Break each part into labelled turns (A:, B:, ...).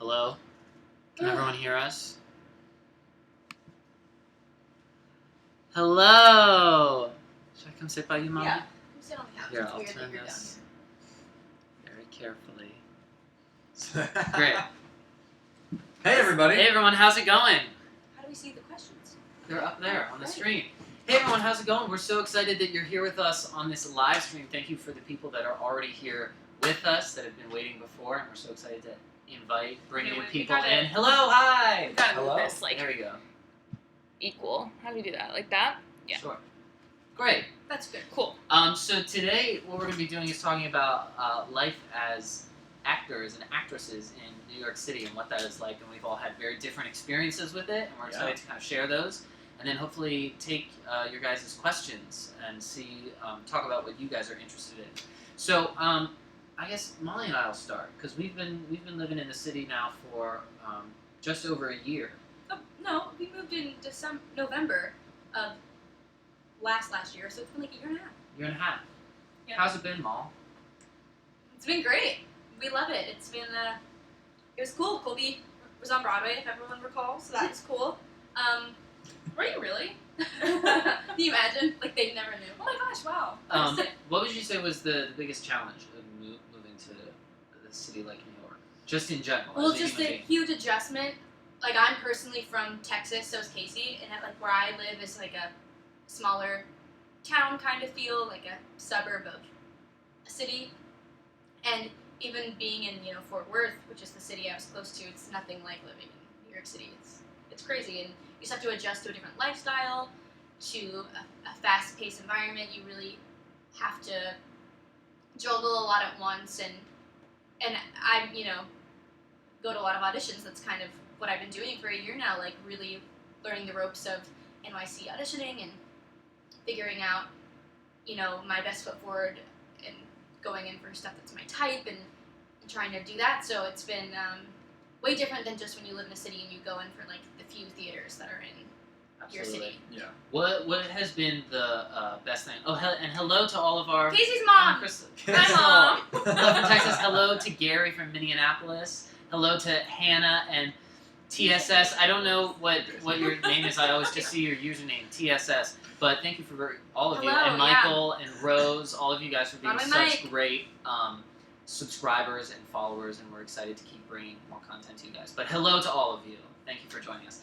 A: Hello? Can everyone hear us? Hello! Should I come sit by you, Mom?
B: Yeah. Come sit on the couch.
A: Here,
B: It's
A: I'll
B: weird
A: turn
B: that you're
A: this very carefully.
C: Great.
A: Great.
C: Hey, everybody.
A: Hey, everyone, how's it going?
B: How do we see the questions?
A: They're up there on the screen. Hey, everyone, how's it going? We're so excited that you're here with us on this live stream. Thank you for the people that are already here with us that have been waiting before, and we're so excited to bring new people in. Hello, hi!
D: We gotta
C: Hello.
D: move this like
A: There we go.
D: equal. How do we do that? Like that? Yeah.
A: Sure. Great.
B: That's good.
D: Cool.
A: So today, what we're going to be doing is talking about life as actors and actresses in New York City and what that is like, and we've all had very different experiences with it, and we're excited to kind of share those, and then hopefully take your guys' questions and talk about what you guys are interested in. So, I guess Molly and I will start because we've been living in the city now for just over a year.
B: Oh, no, we moved in November of last year, so it's been like a year and a half.
A: Year and a half.
B: Yeah.
A: How's it been, Moll?
B: It's been great. We love it. It's been it was cool. Colby was on Broadway, if everyone recalls, so that was cool.
D: Were you really?
B: Can you imagine? Like they never knew.
D: Oh my gosh! Wow.
A: What would you say was the biggest challenge of moving to a city like New York? Just in general.
B: Well,
A: as a
B: just a
A: human being.
B: huge adjustment. Like I'm personally from Texas, so is Caysi, and like where I live is like a smaller town kind of feel, like a suburb of a city. And even being in Fort Worth, which is the city I was close to, it's nothing like living in New York City. It's crazy, and you just have to adjust to a different lifestyle, to a fast-paced environment. You really have to juggle a lot at once, and I go to a lot of auditions. That's kind of what I've been doing for a year now, like really learning the ropes of NYC auditioning and figuring out my best foot forward and going in for stuff that's my type and trying to do that. So it's been way different than just when you live in a city and you go in for like the few theaters that are in your city.
C: Yeah.
A: What has been the best thing? Oh, and hello to all of our
B: Caysi's mom.
D: Hi, Mom.
A: Hello from Texas. Hello to Gary from Minneapolis. Hello to Hannah and TSS. I don't know what your name is. I always just see your username TSS. But thank you for all of you,
B: Hello,
A: and Michael and Rose, all of you guys for being
B: Mom and
A: such
B: Mike.
A: great subscribers and followers, and we're excited to keep bringing more content to you guys. But hello to all of you. Thank you for joining us.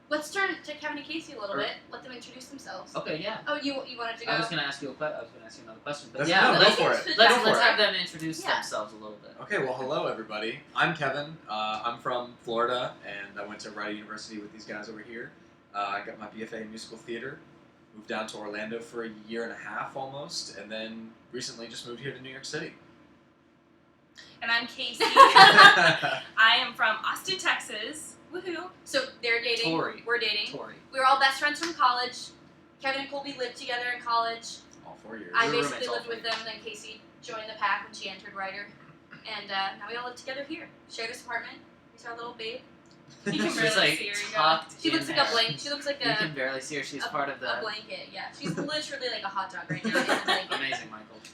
B: Let's turn to Kevin and Caysi a little bit. Let them introduce themselves.
A: Okay, yeah.
B: Oh, you wanted to go?
A: I was going to ask you another question, but
C: That's
A: yeah,
C: go for it.
A: let's have them introduce
B: Yeah.
A: themselves a little bit.
C: Okay, well, hello, everybody. I'm Kevin. I'm from Florida, and I went to Rider University with these guys over here. I got my BFA in musical theater, moved down to Orlando for a year and a half almost, and then recently just moved here to New York City.
D: And I'm Caysi. I am from Austin, Texas. Woohoo!
B: So they're dating.
A: Tori.
B: We're dating.
A: Tori.
B: We were all best friends from college. Kevin and Colby lived together in college.
C: All 4 years.
B: I
A: We were
B: basically
A: roommates
B: lived with them, then Caysi joined the pack when she entered Rider. And now we all live together here. Share this apartment. He's our little babe.
D: You can
A: She's
D: barely
A: like
D: see her. You go.
A: tucked
B: She
A: in
B: looks like
A: there.
B: a blanket. She looks like
A: You
B: a
A: can barely see her. She's part of the
B: a blanket. Yeah, she's literally like a hot dog right now. In a blanket.
A: amazing Michael.
B: It's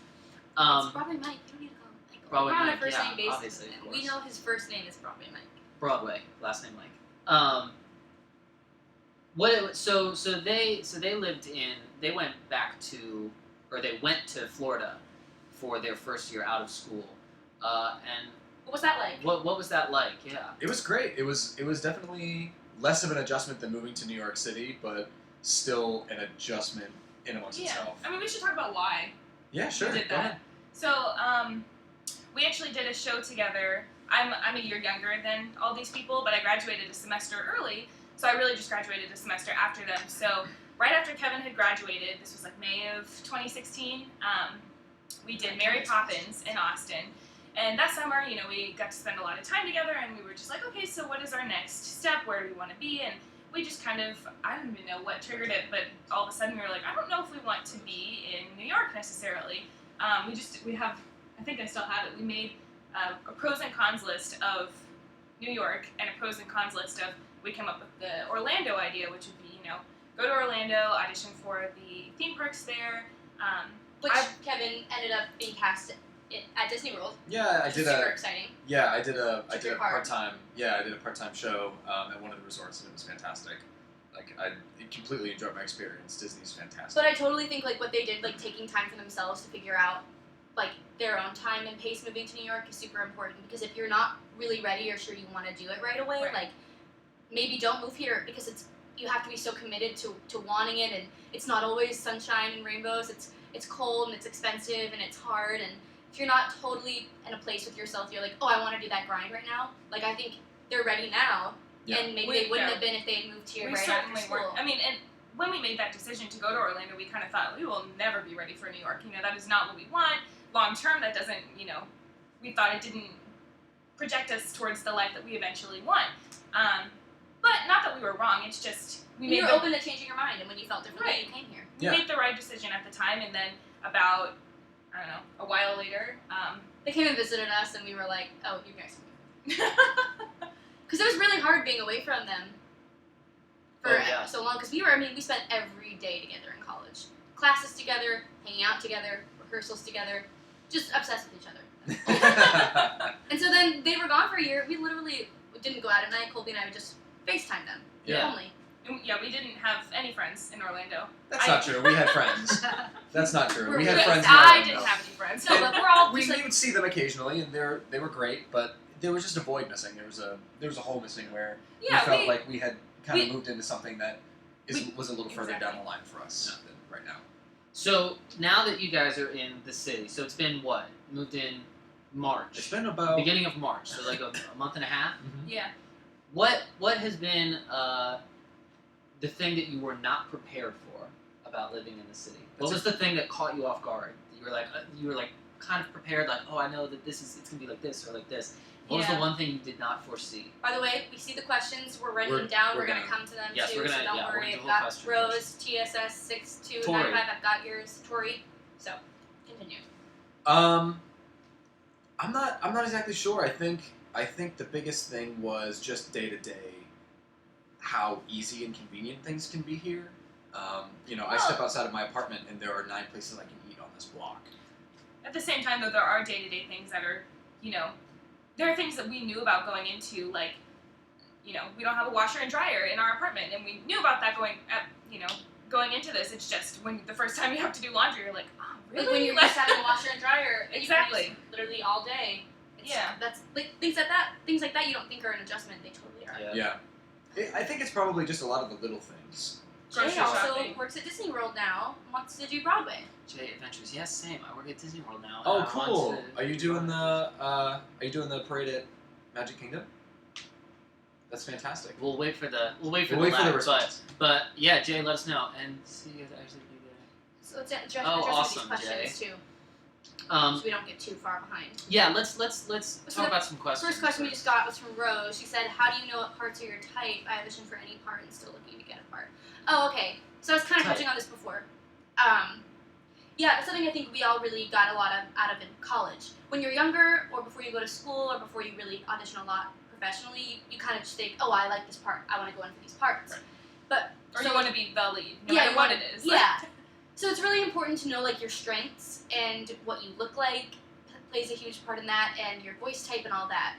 B: Broadway Mike. You don't need to call him Michael.
A: Broadway
B: We're on
A: Mike,
B: a first
A: yeah,
B: name basis.
A: obviously, of
B: We
A: course.
B: know his first name is Broadway Mike.
A: Broadway, last name Mike. So they lived in. They went to Florida for their first year out of school, and
B: What was that like?
A: what was that like? Yeah.
C: It was great. It was definitely less of an adjustment than moving to New York City, but still an adjustment in amongst
D: Yeah.
C: itself.
D: I mean, we should talk about why
C: Yeah, sure.
D: we did
C: Go
D: that.
C: ahead.
D: So, we actually did a show together. I'm a year younger than all these people, but I graduated a semester early, so I really just graduated a semester after them. So, right after Kevin had graduated, this was like May of 2016, we did Mary Poppins in Austin. And that summer, we got to spend a lot of time together, and we were just like, okay, so what is our next step? Where do we want to be? And we just kind of, I don't even know what triggered it, but all of a sudden we were like, I don't know if we want to be in New York necessarily. We have, I think I still have it, we made a pros and cons list of New York and a pros and cons list of, we came up with the Orlando idea, which would be, go to Orlando, audition for the theme parks there.
B: Which Kevin ended up being cast at Disney World.
C: Yeah, I
B: Which
C: did
B: is super exciting.
C: Yeah, I did a
B: Super hard.
C: part-time. Yeah, I did a part-time show at one of the resorts, and it was fantastic. Like, I completely enjoyed my experience. Disney's fantastic.
B: But I totally think like what they did, like taking time for themselves to figure out like their own time and pace moving to New York is super important, because if you're not really ready or sure you want to do it right away,
D: Right.
B: like maybe don't move here, because you have to be so committed to wanting it, and it's not always sunshine and rainbows. It's cold and it's expensive and it's hard, and if you're not totally in a place with yourself, you're like, oh, I want to do that grind right now. Like, I think they're ready now,
C: Yeah.
B: and maybe they wouldn't have been if they had moved here
D: We
B: right after
D: certainly
B: school.
D: weren't. I mean, and when we made that decision to go to Orlando, we kind of thought, we will never be ready for New York. You know, that is not what we want. Long term, that doesn't, you know, we thought it didn't project us towards the life that we eventually want. But not that we were wrong, it's just,
B: You were open to changing your mind, and when you felt differently,
D: Right.
B: you came here.
D: we
C: Yeah.
D: made the right decision at the time, and then about, I don't know, a while later,
B: They came and visited us, and we were like, oh, you guys can move. Because it was really hard being away from them for so long, because we spent every day together in college. Classes together, hanging out together, rehearsals together, just obsessed with each other. And so then they were gone for a year. We literally didn't go out at night. Colby and I would just FaceTime them.
C: Yeah.
B: Only.
D: And, yeah, we didn't have any friends in Orlando.
C: That's not true. We had friends. That's not true. We had
B: At
C: friends.
B: least
C: in
D: I
C: Orlando.
D: didn't have any friends.
B: No, but we're all
C: We
B: just like,
C: would see them occasionally, and they were great, but there was just a void missing. There was a hole missing where
D: Yeah,
C: we felt like we had kind of
D: we-
C: moved into something that was a little further down the line for us than right now.
A: So now that you guys are in the city, so it's been what? Moved in March.
C: It's been about
A: beginning of March, so like a month and a half.
C: Mhm.
D: Yeah.
A: What has been the thing that you were not prepared for about living in the city? What was the thing that caught you off guard? You were like kind of prepared, like, oh, I know that it's gonna be like this or like this. What was the
D: Yeah.
A: one thing you did not foresee?
B: by the way, we see the questions. We're writing
C: We're-
B: them down.
C: we're
B: We're going to
C: gonna-
B: come to them
A: Yes,
B: too,
A: we're gonna-
B: so don't
A: yeah, we're
B: worry.
A: gonna
B: I've
A: do a whole
B: got
A: question
B: Rose,
A: first.
B: TSS 6295. I've got yours. Tori. So, continue.
C: I'm not exactly sure. I think the biggest thing was just day to day how easy and convenient things can be here. I step outside of my apartment and there are 9 places I can eat on this block.
D: At the same time, though, there are day-to-day things that are, you know, there are things that we knew about going into, like, you know, we don't have a washer and dryer in our apartment, and we knew about that going into this. It's just when the first time you have to do laundry, you're like, oh, really?
B: Like when you're used to having a washer and dryer,
D: Exactly.
B: you use literally all day.
D: Yeah.
B: That's like things like that you don't think are an adjustment. They totally are.
A: Yeah.
C: I think it's probably just a lot of the little things.
D: Grocery
B: Jay also
D: shopping.
B: works at Disney World now and wants to do Broadway.
A: Jay Adventures, yes, same. I work at Disney World now.
C: Oh,
A: and I want
C: cool!
A: to-
C: Are you doing the parade at Magic Kingdom? That's fantastic.
A: We'll wait for the
C: We'll wait for
A: lag,
C: the response.
A: but yeah, Jay, let us know and see you guys actually be there.
B: So let's address
A: Oh,
B: these
A: awesome,
B: questions too,
A: Um,
B: so we don't get too far behind.
A: yeah, let's
B: So
A: talk about some questions.
B: First question we just got was from Rose. She said, "How do you know what parts are your type? I auditioned for any part and still looking to get a part." Oh, okay. So I was kind of
A: Type.
B: touching on this before. Yeah, that's something I think we all really got a lot out of in college. When you're younger, or before you go to school, or before you really audition a lot professionally, you kind of just think, "Oh, I like this part. I want to go in for these parts."
C: Right.
B: But
D: Or
B: so
D: you want to be the lead, no
B: Yeah,
D: matter
B: you
D: what
B: want-
D: it is.
B: yeah. So it's really important to know like your strengths and what you look like plays a huge part in that, and your voice type and all that.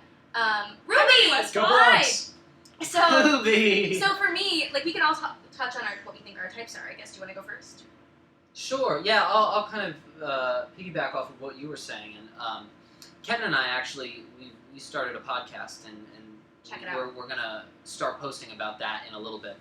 B: Ruby,
D: Let's
C: Go
B: hi!
C: Bronx!
B: So,
A: Movie.
B: so for me, like we can all touch on what we think our types are. I guess. Do you want to go first?
A: Sure. Yeah, I'll kind of piggyback off of what you were saying, and Kevin and I actually we started a podcast, and
B: Check it out.
A: we're gonna start posting about that in a little bit.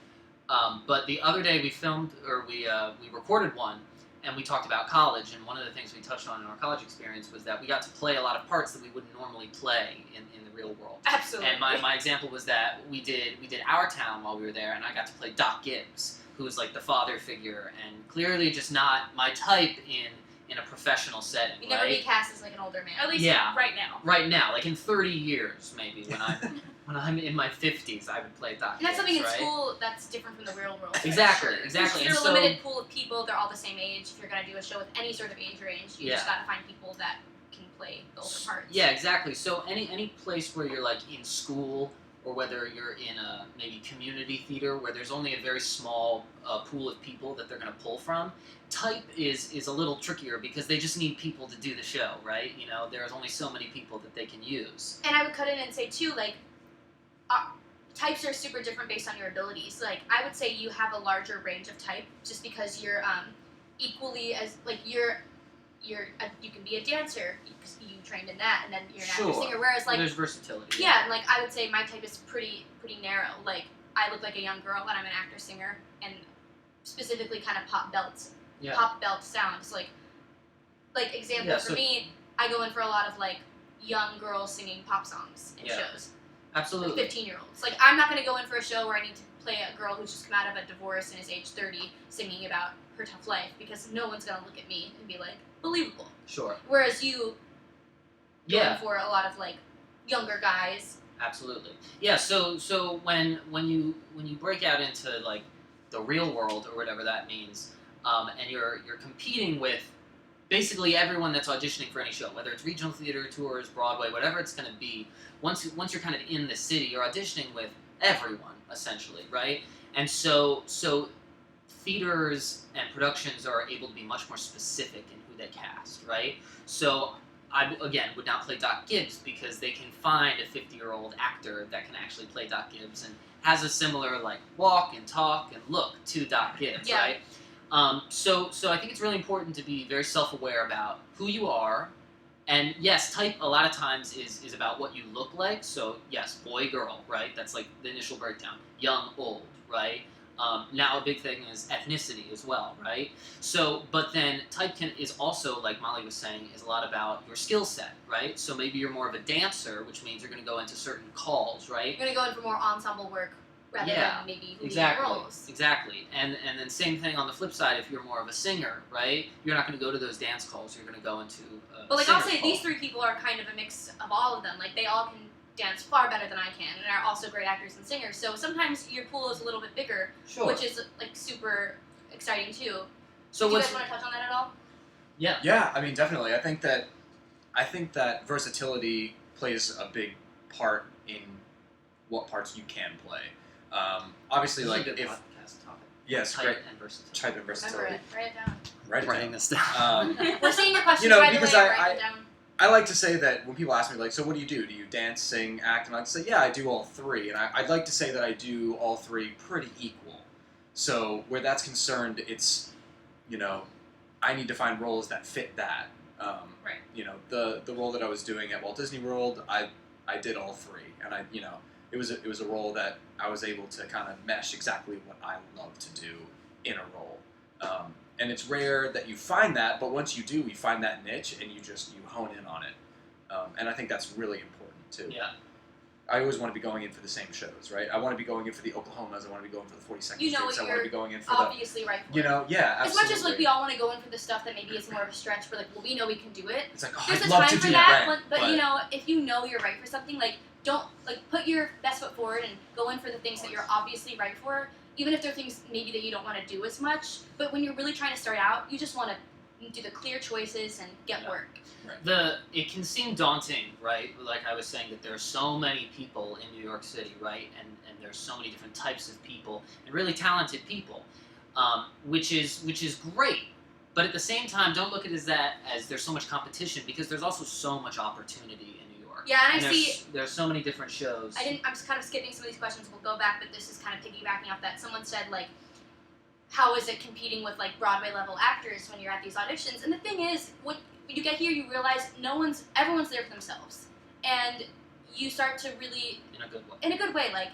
A: But the other day we filmed, or we recorded one, and we talked about college, and one of the things we touched on in our college experience was that we got to play a lot of parts that we wouldn't normally play in the real world.
B: Absolutely.
A: And my example was that we did Our Town while we were there, and I got to play Doc Gibbs, who was like the father figure, and clearly just not my type in a professional setting.
B: You never
A: right?
B: be cast as like an older man.
D: At least
A: Yeah.
D: right now.
A: Right now, like in 30 years, maybe when I'm in my 50s, I would play Doc
B: And that's something in
A: Gibbs, right?
B: school that's different from the real world.
A: Exactly,
B: Sure.
A: exactly.
B: There's
A: And
B: a
A: so-
B: limited pool of people. They're all the same age. If you're gonna do a show with any sort of age range, you just
A: Yeah.
B: gotta find people that can play the older parts.
A: Yeah, exactly. So any place where you're like in school or whether you're in a maybe community theater where there's only a very small pool of people that they're going to pull from, type is a little trickier because they just need people to do the show, right? You know, there's only so many people that they can use.
B: And I would cut in and say too, like, types are super different based on your abilities. Like, I would say you have a larger range of type just because you're equally as, like, you can be a dancer, you trained in that, and then you're an actor singer. Whereas, like,
A: there's versatility.
B: Yeah, and like I would say my type is pretty narrow. Like, I look like a young girl, and I'm an actor singer, and specifically kind of pop belt sounds. Like example for me, I go in for a lot of like young girls singing pop songs in shows.
A: Absolutely.
B: Like 15-year-olds. Like, I'm not going to go in for a show where I need to play a girl who's just come out of a divorce and is age 30 singing about her tough life, because no one's going to look at me and be like, believable.
A: Sure.
B: Whereas you go in for a lot of like younger guys.
A: Absolutely. Yeah, so when you break out into like the real world or whatever that means, and you're competing with basically everyone that's auditioning for any show, whether it's regional theater, tours, Broadway, whatever it's going to be. Once you're kind of in the city, you're auditioning with everyone essentially, right? And so theaters and productions are able to be much more specific in who they cast, right? So I, again, would not play Doc Gibbs because they can find a 50-year-old actor that can actually play Doc Gibbs and has a similar, like, walk and talk and look to Doc Gibbs, right? So I think it's really important to be very self-aware about who you are. And yes, type a lot of times is about what you look like. So yes, boy, girl, right? That's like the initial breakdown. Young, old, right? Now a big thing is ethnicity as well, right? So, but then type is also, like Molly was saying, is a lot about your skill set, right? So maybe you're more of a dancer, which means you're going to go into certain calls, right?
B: You're going to go in for more ensemble work rather than maybe leading roles.
A: Exactly. And then same thing on the flip side, if you're more of a singer, right? You're not going to go to those dance calls, you're going to go into a
B: But like, I'll say
A: call.
B: these three people are kind of a mix of all of them. Like, they all can dance far better than I can, and are also great actors and singers. So sometimes your pool is a little bit bigger, which is like super exciting too.
A: So
B: do you guys want to touch on that at all?
A: Yeah.
C: Yeah, I mean, definitely. I think that versatility plays a big part in what parts you can play. Obviously,
A: This is
C: like
A: a good
C: if
A: podcast topic.
C: yes,
A: Type
C: great
A: and versatility.
C: type and versatility.
B: Remember it. Write it down.
A: Writing this down.
B: We're seeing your questions,
C: You know,
B: by the
C: because
B: way. Write them down.
C: I like to say that when people ask me, like, so what do you do? Do you dance, sing, act? And I'd say, yeah, I do all three. And I'd like to say that I do all three pretty equal. So where that's concerned, it's, you know, I need to find roles that fit that.
D: Right.
C: You know, the role that I was doing at Walt Disney World, I did all three. And it was a role that I was able to kind of mesh exactly what I love to do in a role. And it's rare that you find that, but once you do, you find that niche and you hone in on it. And I think that's really important too.
A: Yeah.
C: I always want to be going in for the same shows, right? I want to be going in for the Oklahomas. I want to be going for the 42nd
B: You know
C: Streets.
B: what
C: I want to be going in for
B: obviously right for
C: the, yeah,
B: As
C: absolutely.
B: much as like we all want to go in for the stuff that maybe is more of a stretch, but like, well, we know we can do it.
C: It's like, oh,
B: There's
C: I'd
B: a
C: love
B: time
C: to
B: for
C: do
B: that,
C: that,
B: but you know, if you know you're right for something, like, don't like put your best foot forward and go in for the things that you're obviously right for, even if they're things maybe that you don't want to do as much. But when you're really trying to start out, you just want to do the clear choices and get work.
A: It can seem daunting, right? Like I was saying, that there are so many people in New York City, right? And there's so many different types of people and really talented people, which is great. But at the same time, don't look at it as there's so much competition, because there's also so much opportunity in New York.
B: Yeah, and
A: there's so many different shows.
B: I'm just kind of skipping some of these questions. We'll go back, but this is kind of piggybacking off that. Someone said, like, how is it competing with like Broadway level actors when you're at these auditions? And the thing is, when you get here, you realize everyone's there for themselves, and you start to really in a good way. Like,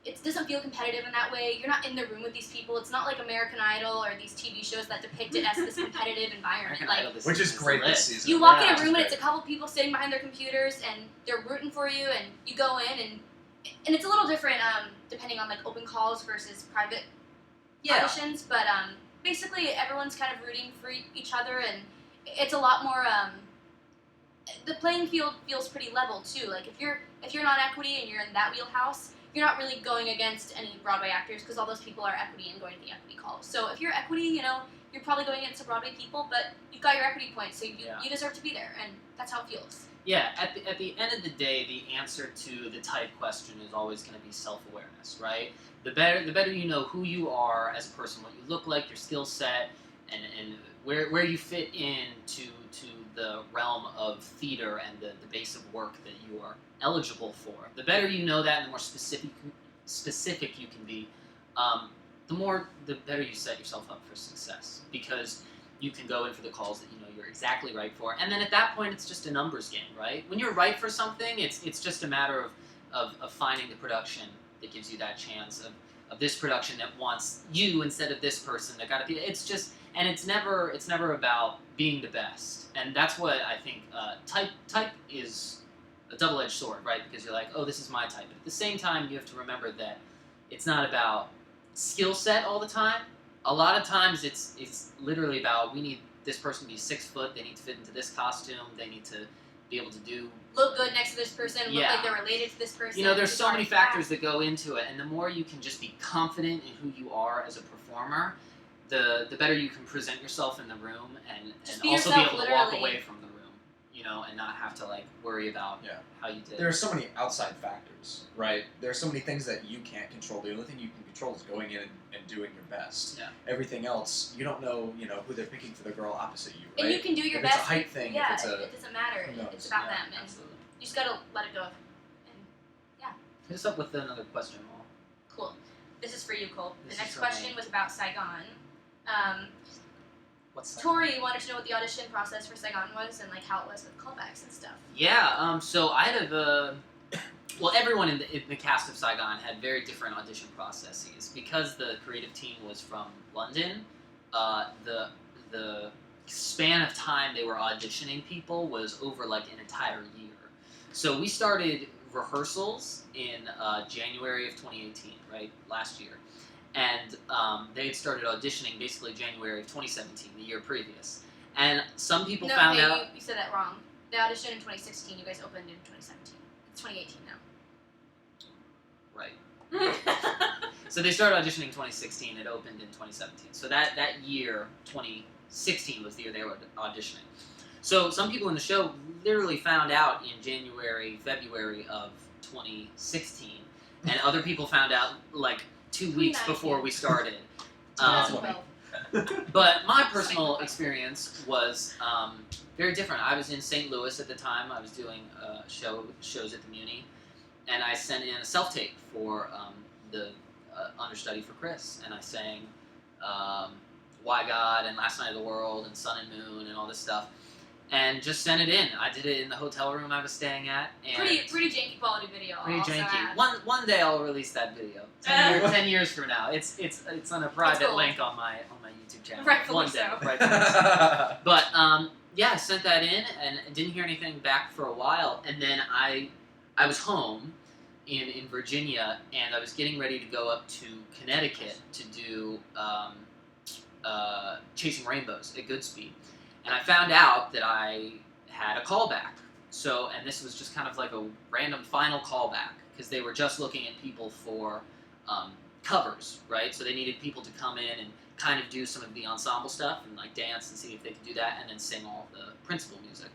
B: it doesn't feel competitive in that way. You're not in the room with these people. It's not like American Idol or these TV shows that depict it as this competitive environment.
C: Which is great this season.
B: You walk in a room and it's a couple people sitting behind their computers and they're rooting for you, and you go in and it's a little different depending on like open calls versus private auditions. But basically everyone's kind of rooting for each other, and it's a lot more. The playing field feels pretty level too. Like if you're non-equity and you're in that wheelhouse, you're not really going against any Broadway actors because all those people are equity and going to the equity calls. So if you're equity, you know, you're probably going against the Broadway people, but you've got your equity points, so you deserve to be there, and that's how it feels.
A: Yeah, at the end of the day, the answer to the type question is always going to be self-awareness, right? The better you know who you are as a person, what you look like, your skill set, and where you fit in to the realm of theater and the base of work that you are eligible for. The better you know that, and the more specific you can be, the better you set yourself up for success, because you can go in for the calls that you know you're exactly right for, and then at that point it's just a numbers game, right? When you're right for something, it's just a matter of finding the production that gives you that chance of this production that wants you instead of this person that got to be. It's just, and it's never about being the best, and that's what I think type is a double-edged sword, right? Because you're like, oh, this is my type, but at the same time you have to remember that it's not about skill set all the time. A lot of times it's literally about, we need this person to be 6 foot, they need to fit into this costume, they need to be able to
B: look good next to this person, look like they're related to this person.
A: You know, there's so many factors that go into it, and the more you can just be confident in who you are as a performer, the better you can present yourself in the room, and also be able to walk away from the room, you know, and not have to like worry about how you did.
C: There are so many outside factors, right? There are so many things that you can't control. The only thing you can control is going in and doing your best.
A: Yeah.
C: Everything else, you don't know, who they're picking for the girl opposit you, right?
B: And you can do your
C: if
B: best.
C: It's a height thing.
B: Yeah,
C: if it's
B: it doesn't matter. It's about them, and
A: absolutely.
B: you just gotta let it go. And
A: Hit us up with another question, Paul.
B: cool. This is for you, Cole.
A: This
B: The
A: is
B: next
A: for
B: question
A: me.
B: was about Saigon.
A: What's that?
B: Tori wanted to know what the audition process for Saigon was and like how it was with callbacks and stuff.
A: Yeah, so I had well, everyone in the cast of Saigon had very different audition processes. Because the creative team was from London, the span of time they were auditioning people was over like an entire year. So we started rehearsals in January of 2018, right, last year. And they had started auditioning basically January of 2017, the year previous. And some people found out...
B: you said that wrong. They auditioned in 2016, you guys opened in 2017. It's 2018 now.
A: Right. So they started auditioning in 2016, it opened in 2017. So that year, 2016, was the year they were auditioning. So some people in the show literally found out in January, February of 2016. And other people found out like 2 weeks before we started.
B: 2012.
A: But my personal experience was very different. I was in St. Louis at the time. I was doing shows at the Muni, and I sent in a self-tape for the understudy for Chris, and I sang Why God and Last Night of the World and Sun and Moon and all this stuff, and just sent it in. I did it in the hotel room I was staying at. And
B: pretty janky quality video.
A: pretty
B: also
A: janky.
B: add.
A: One day I'll release that video. 10 years from now. It's on a private
B: cool.
A: link on my YouTube channel.
B: Rightfully
A: One day.
B: so.
A: Rightfully so. But yeah, I sent that in and didn't hear anything back for a while, and then I was home in Virginia, and I was getting ready to go up to Connecticut to do Chasing Rainbows at Goodspeed. And I found out that I had a callback. So, and this was just kind of like a random final callback, because they were just looking at people for covers, right? So they needed people to come in and kind of do some of the ensemble stuff and like dance and see if they could do that, and then sing all the principal music.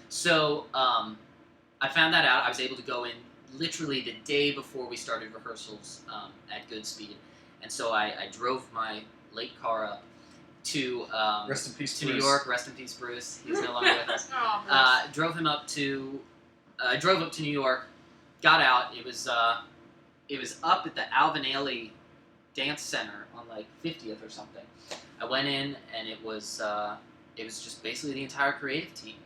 A: So I found that out. I was able to go in literally the day before we started rehearsals at Goodspeed. And so I drove my late car up to
C: Rest in peace,
A: to
C: Bruce.
A: New York. Rest in peace, Bruce. He's no longer with us.
B: Oh, Bruce.
A: Drove up to New York. Got out. It was up at the Alvin Ailey Dance Center on like 50th or something. I went in, and it was just basically the entire creative team,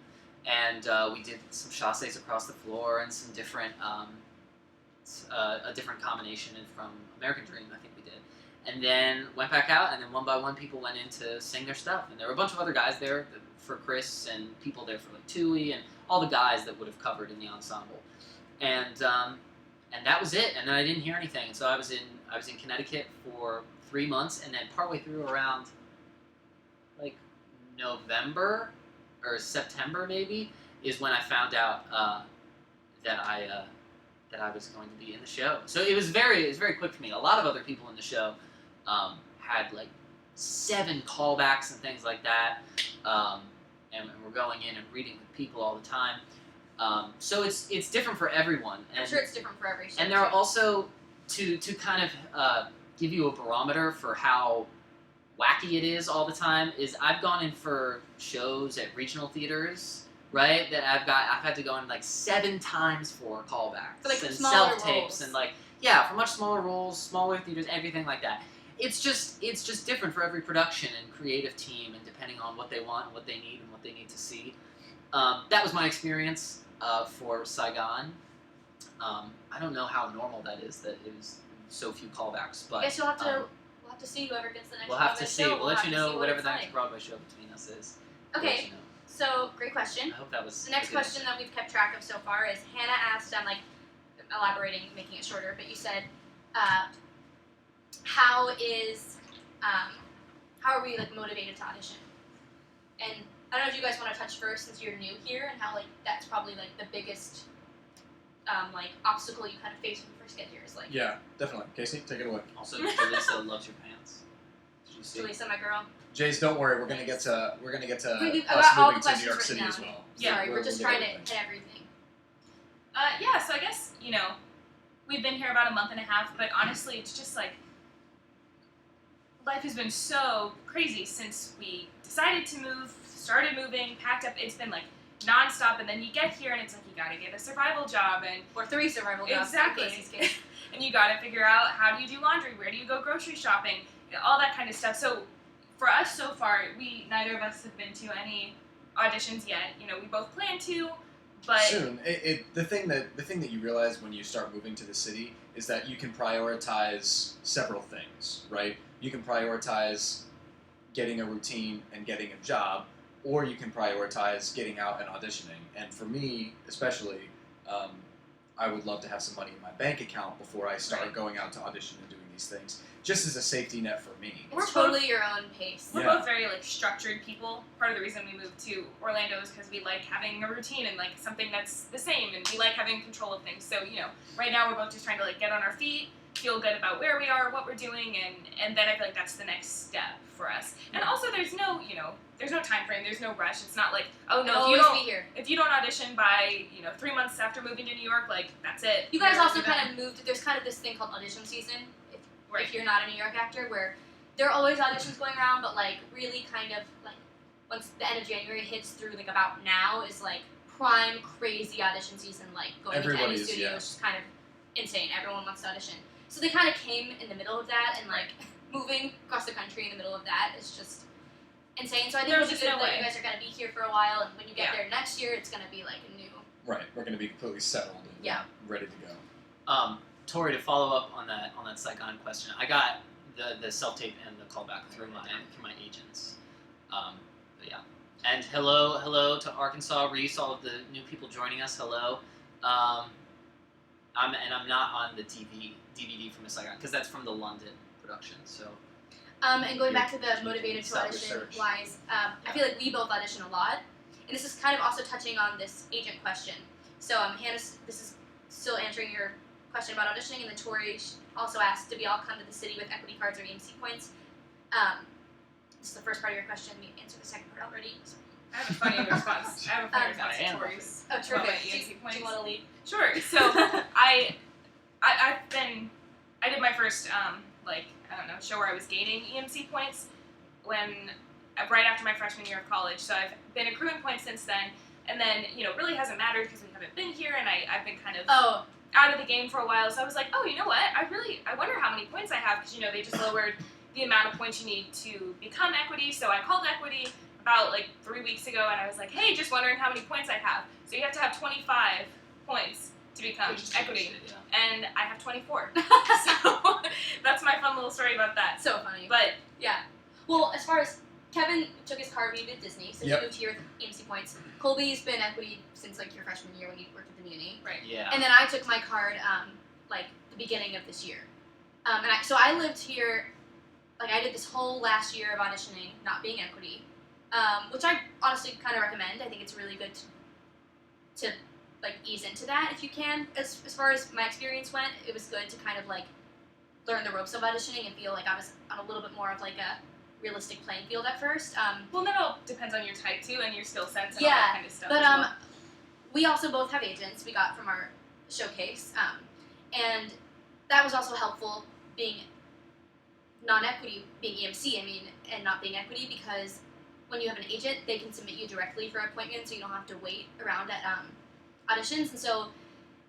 A: and we did some chasses across the floor and some different a different combination from American Dream, I think we did. And then went back out, and then one by one people went in to sing their stuff. And there were a bunch of other guys there for Chris, and people there for like Tui, and all the guys that would have covered in the ensemble. And that was it. And then I didn't hear anything. And so I was in Connecticut for 3 months, and then partway through around like November or September maybe is when I found out that that I was going to be in the show. So it was very quick for me. A lot of other people in the show had like 7 callbacks and things like that, and we're going in and reading with people all the time. So it's different for everyone. And,
B: I'm sure it's different for every show.
A: and there are also to kind of give you a barometer for how wacky it is all the time. Is I've gone in for shows at regional theaters. Right, that I've had to go in like 7 times for callbacks
B: For, like,
A: and
B: smaller
A: self tapes
B: roles.
A: and like for much smaller roles, smaller theaters, everything like that. It's just different for every production and creative team, and depending on what they want, what they need, and what they need to see. That was my experience for Saigon. I don't know how normal that is. That it was so few callbacks, but
B: I guess we'll have to see whoever gets the next.
A: we'll have to
B: Broadway
A: see.
B: show.
A: We'll let you
B: have to
A: know
B: see what
A: whatever
B: it's
A: the next
B: like.
A: Broadway show between us is. We'll let
B: Okay,
A: you know.
B: so great question.
A: I hope that was
B: The next
A: a good
B: question that we've kept track of so far is Hannah asked, I'm like elaborating, making it shorter, but you said, how are we like motivated to audition? And I don't know if you guys want to touch first since you're new here and how like that's probably like the biggest like obstacle you kind of face when you first get here is like
C: Yeah, definitely. Caysi, take it away.
A: Also, Jalisa loves your pants. Did you see?
B: Jalisa, my girl.
C: Jace, don't worry. We're gonna get to
B: I
C: us
B: got all the
C: moving to New
B: questions
C: York
B: written
C: City
B: down.
C: as well.
D: Yeah,
B: Sorry, we're
C: We'll
B: just
C: get
B: trying to
C: everything.
B: hit everything.
D: Yeah, so I guess, we've been here about a month and a half, but honestly, it's just like, life has been so crazy since we decided to move, started moving, packed up. It's been like nonstop, and then you get here and it's like you gotta get a survival job, and
B: Or 3 survival jobs.
D: Exactly.
B: In Casey's case.
D: and you gotta figure out how do you do laundry, where do you go grocery shopping, all that kind of stuff. So for us so far, neither of us have been to any auditions yet. We both plan to, but
C: Soon. The thing that you realize when you start moving to the city is that you can prioritize several things, right? You can prioritize getting a routine and getting a job, or you can prioritize getting out and auditioning. And for me, especially, I would love to have some money in my bank account before I start
D: Right.
C: going out to audition and doing these things, just as a safety net for me.
B: It's
D: We're
B: totally
D: both-
B: your own pace.
D: we're
C: Yeah.
D: both very like structured people. Part of the reason we moved to Orlando is because we like having a routine and like something that's the same, and we like having control of things. So right now we're both just trying to like get on our feet, feel good about where we are, what we're doing, and then I feel like that's the next step for us. And also there's no there's no time frame, there's no rush. It's not like, oh no,
B: It'll always be here.
D: if you don't audition by 3 months after moving to New York, like that's it.
B: You guys
D: You're
B: also
D: done.
B: kind of moved. There's kind of this thing called audition season.
D: Right.
B: If you're not a New York actor, where there are always auditions going around, but like really kind of like once the end of January hits through like about now is like prime crazy audition season. Like going into any
C: Everybody's,
B: studio is just kind of insane. Everyone wants to audition. So they kind of came in the middle of that, and like moving across the country in the middle of that is just insane. So I think
D: There's
B: it's
D: just
B: good
D: no
B: that
D: way.
B: you guys are gonna be here for a while, and when you get
D: Yeah.
B: there next year, it's gonna be like a new.
C: Right, we're going to be completely settled and
B: Yeah.
C: ready to go.
A: Tori, to follow up on that Saigon question, I got the self tape and the callback through my agents. But yeah, and hello to Arkansas, Reese, all of the new people joining us. Hello. I'm not on the DVD from Saigon because that's from the London production. So
B: And going
A: You're-
B: back to the motivated to
A: stop
B: audition
A: research.
B: wise, I feel like we both audition a lot, and this is kind of also touching on this agent question. So Hannah, this is still answering your question about auditioning, and then Tori also asked, "Do we all come to the city with equity cards or EMC points?" This is the first part of your question. We answered the second part already. So.
D: I have a funny response. I have a funny response
A: I am.
D: to Tori's.
B: Oh,
D: about my
B: terrific.
D: EMC
B: Do you
D: points.
B: want to lead?
D: Sure. So I did my first show where I was gaining EMC points right after my freshman year of college. So I've been accruing points since then, and then it really hasn't mattered because we haven't been here, and I've been kind of out of the game for a while. So I was like, oh, you know what? I wonder how many points I have because they just lowered the amount of points you need to become equity. So I called equity about 3 weeks ago, and I was like, hey, just wondering how many points I have. So you have to have 25 points to become
A: Which is
D: equity,
A: changed it, yeah.
D: and I have 24. So that's my fun little story about that.
B: So funny.
D: But
B: Yeah. Well, as far as Kevin took his car to Disney, so
C: Yep.
B: he moved here with EMC points. Colby's been equity since your freshman year when you worked at the Muni.
A: Yeah.
B: And then I took my card the beginning of this year. So I lived here, I did this whole last year of auditioning, not being equity, which I honestly kind of recommend. I think it's really good to like ease into that if you can. As far as my experience went, it was good to kind of like learn the ropes of auditioning and feel like I was on a little bit more of like a realistic playing field at first.
D: Well, that all depends on your type too and your skill sets and
B: Yeah,
D: all that kind of stuff.
B: but
D: as well.
B: we also both have agents we got from our showcase, and that was also helpful being non-equity, being EMC, and not being equity, because when you have an agent, they can submit you directly for appointments, so you don't have to wait around at auditions, and so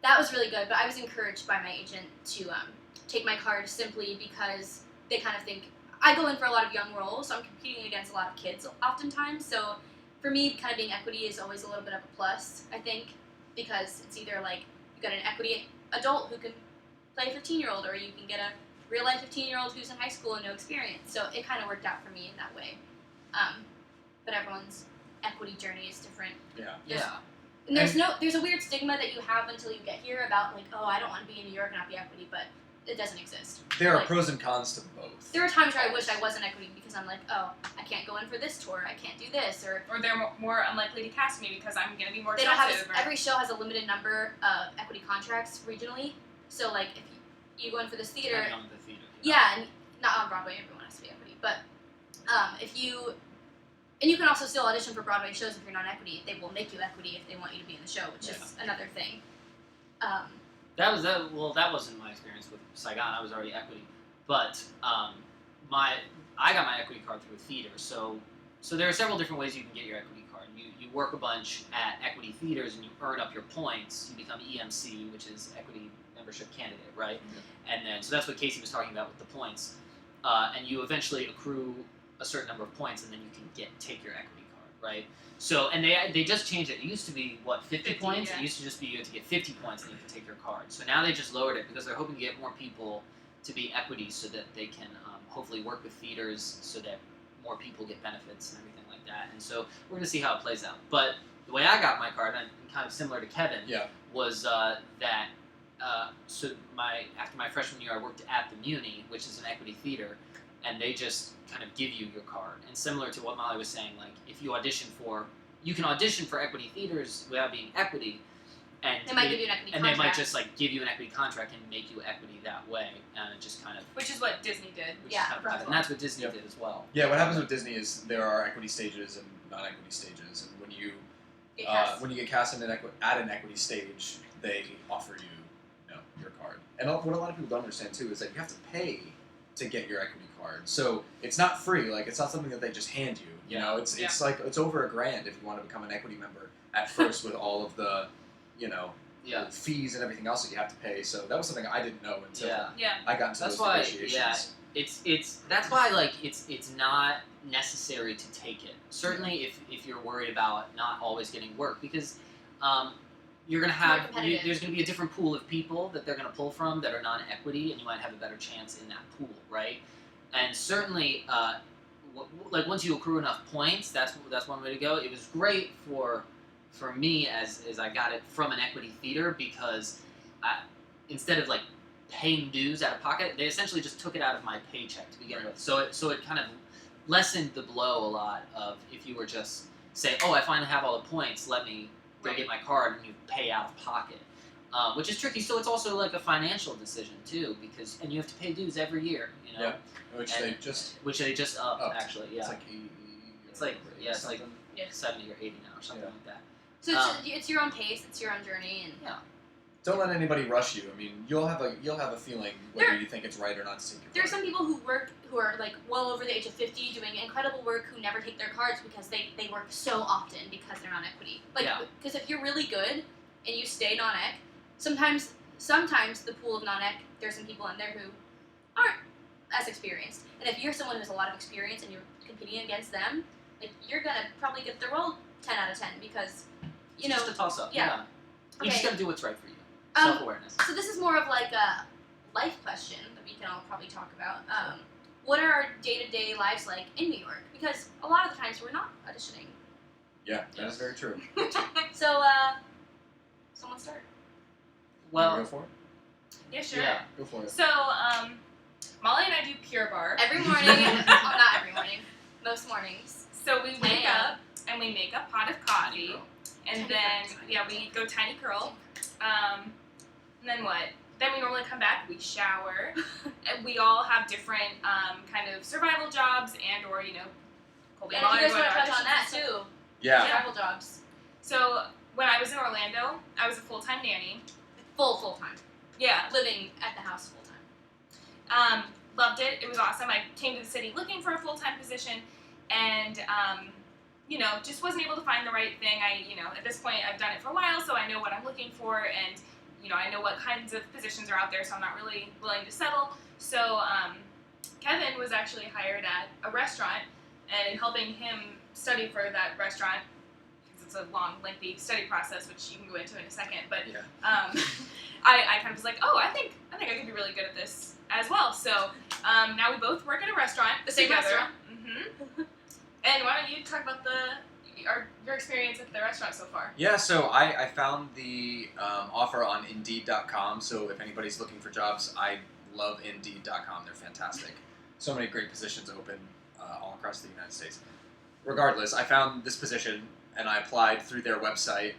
B: that was really good. But I was encouraged by my agent to take my card simply because they kind of think I go in for a lot of young roles, so I'm competing against a lot of kids oftentimes. So for me, kind of being equity is always a little bit of a plus, I think, because it's either like you got an equity adult who can play a 15-year-old, or you can get a real-life 15-year-old who's in high school and no experience. So it kind of worked out for me in that way. But everyone's equity journey is different.
C: Yeah.
B: And there's a weird stigma that you have until you get here about like, oh, I don't want to be in New York and not be equity, but it doesn't exist.
C: There are
B: Like,
C: pros and cons to both.
B: there are times where I wish I wasn't equity because I'm like, oh, I can't go in for this tour, I can't do this, or
D: Or they're more unlikely to cast me because I'm going to be more
B: they don't have
D: expensive.
B: every show has a limited number of equity contracts regionally. So like if you go in for this theater,
A: Depending on the theater.
B: yeah, and not on Broadway, everyone has to be equity, but if you and you can also still audition for Broadway shows if you're non-equity. They will make you equity if they want you to be in the show, which is another thing.
A: That wasn't my experience with Saigon. I was already equity, but I got my equity card through a theater. So there are several different ways you can get your equity card. You work a bunch at equity theaters and you earn up your points. You become EMC, which is equity membership candidate, right? Mm-hmm. And then so that's what Caysi was talking about with the points. And you eventually accrue a certain number of points, and then you can take your equity card, right? So, and they just changed it. It used to be, 50 points?
D: Yeah.
A: It used to just be you had to get 50 points and you could take your card. So now they just lowered it because they're hoping to get more people to be equity so that they can hopefully work with theaters so that more people get benefits and everything like that. And so we're going to see how it plays out. But the way I got my card, and kind of similar to Kevin, was that so after my freshman year, I worked at the Muni, which is an equity theater, and they just kind of give you your card. And similar to what Molly was saying, like if you you can audition for equity theaters without being equity, and
B: they might give you an equity
A: and
B: contract.
A: they might just like give you an equity contract and make you equity that way, and it just kind of
D: Which is what Disney did.
A: and that's what Disney did as well.
C: Yeah, what happens with Disney is there are equity stages and non-equity stages, and when you get cast at an equity stage, they offer you your card. And what a lot of people don't understand too is that you have to pay to get your equity card. So it's not free. Like it's not something that they just hand you. You know, it's like it's over $1,000 if you want to become an equity member at first with all of the fees and everything else that you have to pay. So that was something I didn't know until I got into those negotiations.
A: That's why like it's not necessary to take it. Certainly if you're worried about not always getting work, because you're gonna have there's gonna be a different pool of people that they're gonna pull from that are non-equity, and you might have a better chance in that pool, right? And certainly, like once you accrue enough points, that's one way to go. It was great for me as I got it from an equity theater, because instead of like paying dues out of pocket, they essentially just took it out of my paycheck to begin with. So it kind of lessened the blow a lot of if you were just say, oh, I finally have all the points, let me go get my card, and you pay out of pocket, which is tricky. So it's also like a financial decision too, and you have to pay dues every year,
C: which they just
A: upped actually. Yeah,
C: it's like 80.
A: It's like 70 or 80 now or something like that.
B: So it's your own pace, it's your own journey, and
C: don't let anybody rush you. I mean, you'll have a feeling whether you think it's right or not to take your card.
B: There are some people who are like well over the age of 50 doing incredible work who never take their cards because they work so often because they're non-equity. Because if you're really good and you stay non-ec, sometimes the pool of non-ec, there's some people in there who aren't as experienced. And if you're someone who has a lot of experience and you're competing against them, like you're gonna probably get the role 10 out of 10 because
A: It's just a toss-up. Yeah. You just gotta do what's right for you. Self-awareness.
B: So this is more of like a life question that we can all probably talk about. What are our day-to-day lives like in New York? Because a lot of the times we're not auditioning.
C: Yeah, that is very true.
B: So, someone start.
A: Well,
C: go for it?
D: Yeah, sure.
A: Yeah.
C: Go for it.
D: So, Molly and I do Pure Barre.
B: Every morning. Not every morning. Most mornings.
D: So we wake up and we make a pot of coffee And
B: Tiny
D: then,
B: Curl.
D: yeah, we go Tiny Curl. And then what? Then we normally come back, we shower. And we all have different kind of survival jobs and or, Colby
B: And
D: and
B: if you guys
D: Molly
B: want to
D: go
B: touch on
D: auditions
B: that
D: and stuff.
B: too,
C: Yeah.
B: travel jobs,
D: So when I was in Orlando, I was a full-time nanny.
B: full time,
D: Yeah.
B: living at the house full time.
D: Loved it. It was awesome. I came to the city looking for a full-time position and, just wasn't able to find the right thing. At this point, I've done it for a while, so I know what I'm looking for and, I know what kinds of positions are out there, so I'm not really willing to settle. So Kevin was actually hired at a restaurant and helping him study for that restaurant, because it's a long, lengthy study process, which you can go into in a second, but
C: Yeah.
D: I kind of was like, oh, I think I could be really good at this as well. So now we both work at a restaurant.
B: The same
D: together.
B: restaurant?
D: Mm-hmm. And why don't you talk about your experience at the restaurant so far?
C: Yeah, so I found the offer on Indeed.com. So if anybody's looking for jobs, I love Indeed.com. They're fantastic. So many great positions open all across the United States. Regardless, I found this position and I applied through their website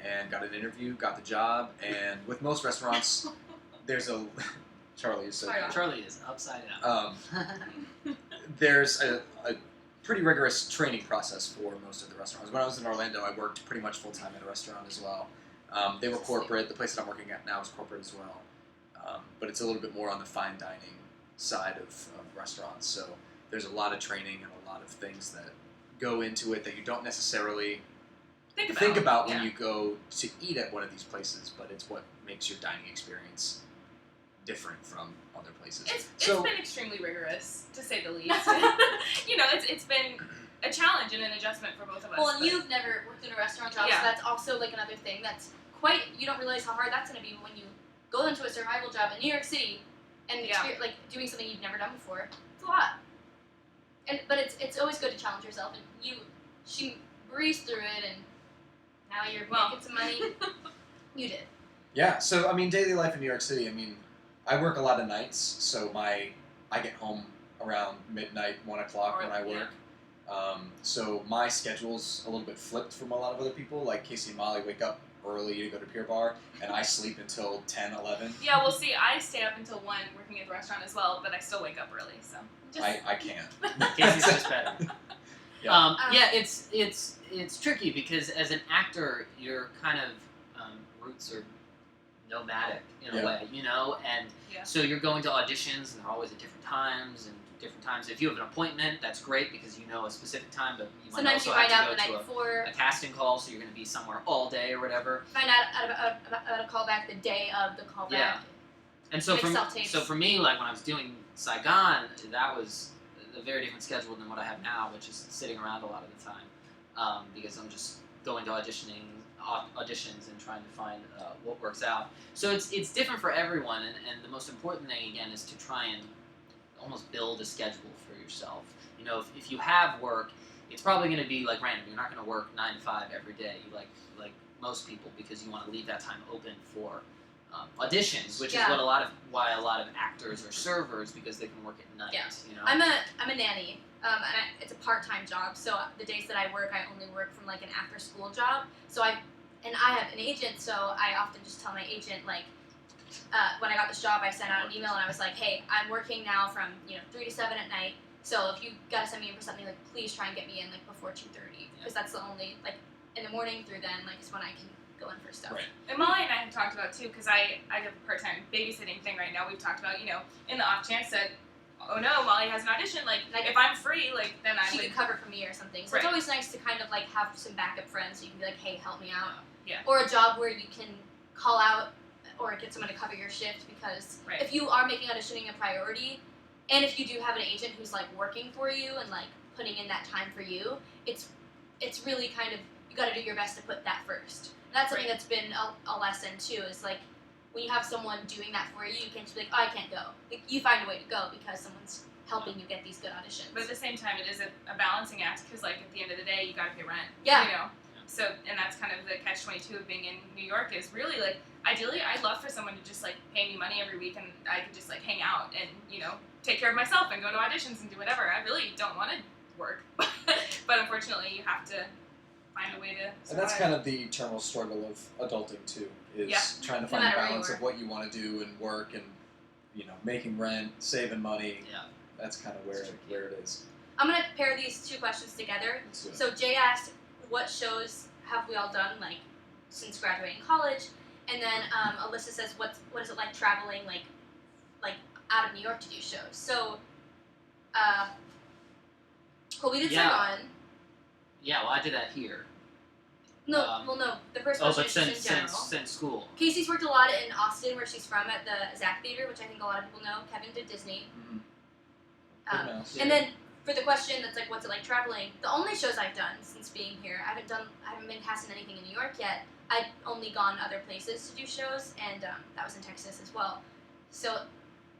C: and got an interview, got the job. And with most restaurants, there's a Charlie is so
B: Sorry.
C: good.
A: Charlie is upside down.
C: There's a pretty rigorous training process for most of the restaurants. When I was in Orlando, I worked pretty much full-time at a restaurant as well. They were corporate. The place that I'm working at now is corporate as well. But it's a little bit more on the fine dining side of restaurants. So there's a lot of training and a lot of things that go into it that you don't necessarily think about when
D: yeah.
C: you go to eat at one of these places, but it's what makes your dining experience different from other places.
D: It's been extremely rigorous, to say the least. It's been a challenge and an adjustment for both of us.
B: Well, and
D: but-
B: you've never worked in a restaurant job,
D: Yeah.
B: so that's also like another thing that's you don't realize how hard that's going to be when you go into a survival job in New York City and
D: Yeah.
B: like doing something you've never done before. It's a lot. But it's always good to challenge yourself, and she breezed through it, and now you're making some money. You did.
C: Yeah, so I mean, daily life in New York City. I mean, I work a lot of nights, so I get home around midnight, 1 o'clock when I work. So my schedule's a little bit flipped from a lot of other people. Like Caysi and Molly wake up early to go to Pier Bar, and I sleep until 10, 11.
D: Yeah, well, see, I stay up until 1 working at the restaurant as well, but I still wake up early, so.
C: I can't.
A: Casey's just better.
C: Yeah.
A: It's tricky because as an actor, your kind of roots are nomadic in a way, and
D: Yeah.
A: so you're going to auditions and they're always at different times and different times. If you have an appointment, that's great because you know a specific time, but you might
B: Sometimes
A: also
B: you find
A: have
B: out
A: to
B: the
A: go
B: night
A: to
B: before.
A: a casting call, so you're going to be somewhere all day or whatever.
B: Find out about a callback the day of the callback.
A: Yeah. And so
B: Make
A: for
B: self-tapes.
A: for me, like when I was doing Saigon, that was a very different schedule than what I have now, which is sitting around a lot of the time because I'm just going to auditions and trying to find what works out. So it's different for everyone, and the most important thing again is to try and almost build a schedule for yourself. If you have work, it's probably going to be like random. You're not going to work 9 to 5 every day, like most people, because you want to leave that time open for auditions, which is why a lot of actors are servers, because they can work at night.
B: Yeah. I'm a nanny. And it's a part-time job, so the days that I work, I only work from like an after-school job. So I have an agent, so I often just tell my agent, like, when I got this job, I sent out an email and I was like, hey, I'm working now from 3 to 7 at night. So if you gotta send me in for something, like, please try and get me in like before 2:30, because that's the only in the morning through then is when I can go in for stuff.
C: Right.
D: And Molly and I have talked about too, because I have a part-time babysitting thing right now. We've talked about, in the off chance that, oh no, Molly has an audition, like if I'm free, then I
B: She
D: would.
B: could cover for me or something. So
D: Right.
B: it's always nice to kind of have some backup friends, so you can be like, hey, help me out.
D: Yeah.
B: Or a job where you can call out or get someone to cover your shift, because
D: Right.
B: if you are making auditioning a priority, and if you do have an agent who's working for you and putting in that time for you, it's really kind of, you got to do your best to put that first. And that's something
D: Right.
B: that's been a lesson too, is when you have someone doing that for you, you can't just be like, oh, I can't go. You find a way to go because someone's helping you get these good auditions.
D: But at the same time, it is a balancing act, because at the end of the day, you gotta pay rent.
B: Yeah.
D: So, and that's kind of the catch-22 of being in New York, is really ideally, I'd love for someone to just pay me money every week, and I could just hang out and take care of myself and go to auditions and do whatever. I really don't want to work, but unfortunately, you have to find a way to survive.
C: And that's kind of the eternal struggle of adulting too, is trying to find a balance of what you want to do and work and, making rent, saving money.
A: Yeah.
C: That's kind of where it is.
B: I'm going to pair these two questions together. So Jay asked, what shows have we all done, like, since graduating college? And then Alyssa says, what is it like traveling, like out of New York to do shows? So, Colby did Saigon.
A: Yeah, well, I did that here.
B: No, the first question is just in general.
A: Since school.
B: Caysi's worked a lot in Austin, where she's from, at the Zach Theater, which I think a lot of people know. Kevin did Disney.
C: Mm-hmm.
B: And then for the question that's like, what's it like traveling? The only shows I've done since being here, I haven't been cast in anything in New York yet. I've only gone other places to do shows, and that was in Texas as well. So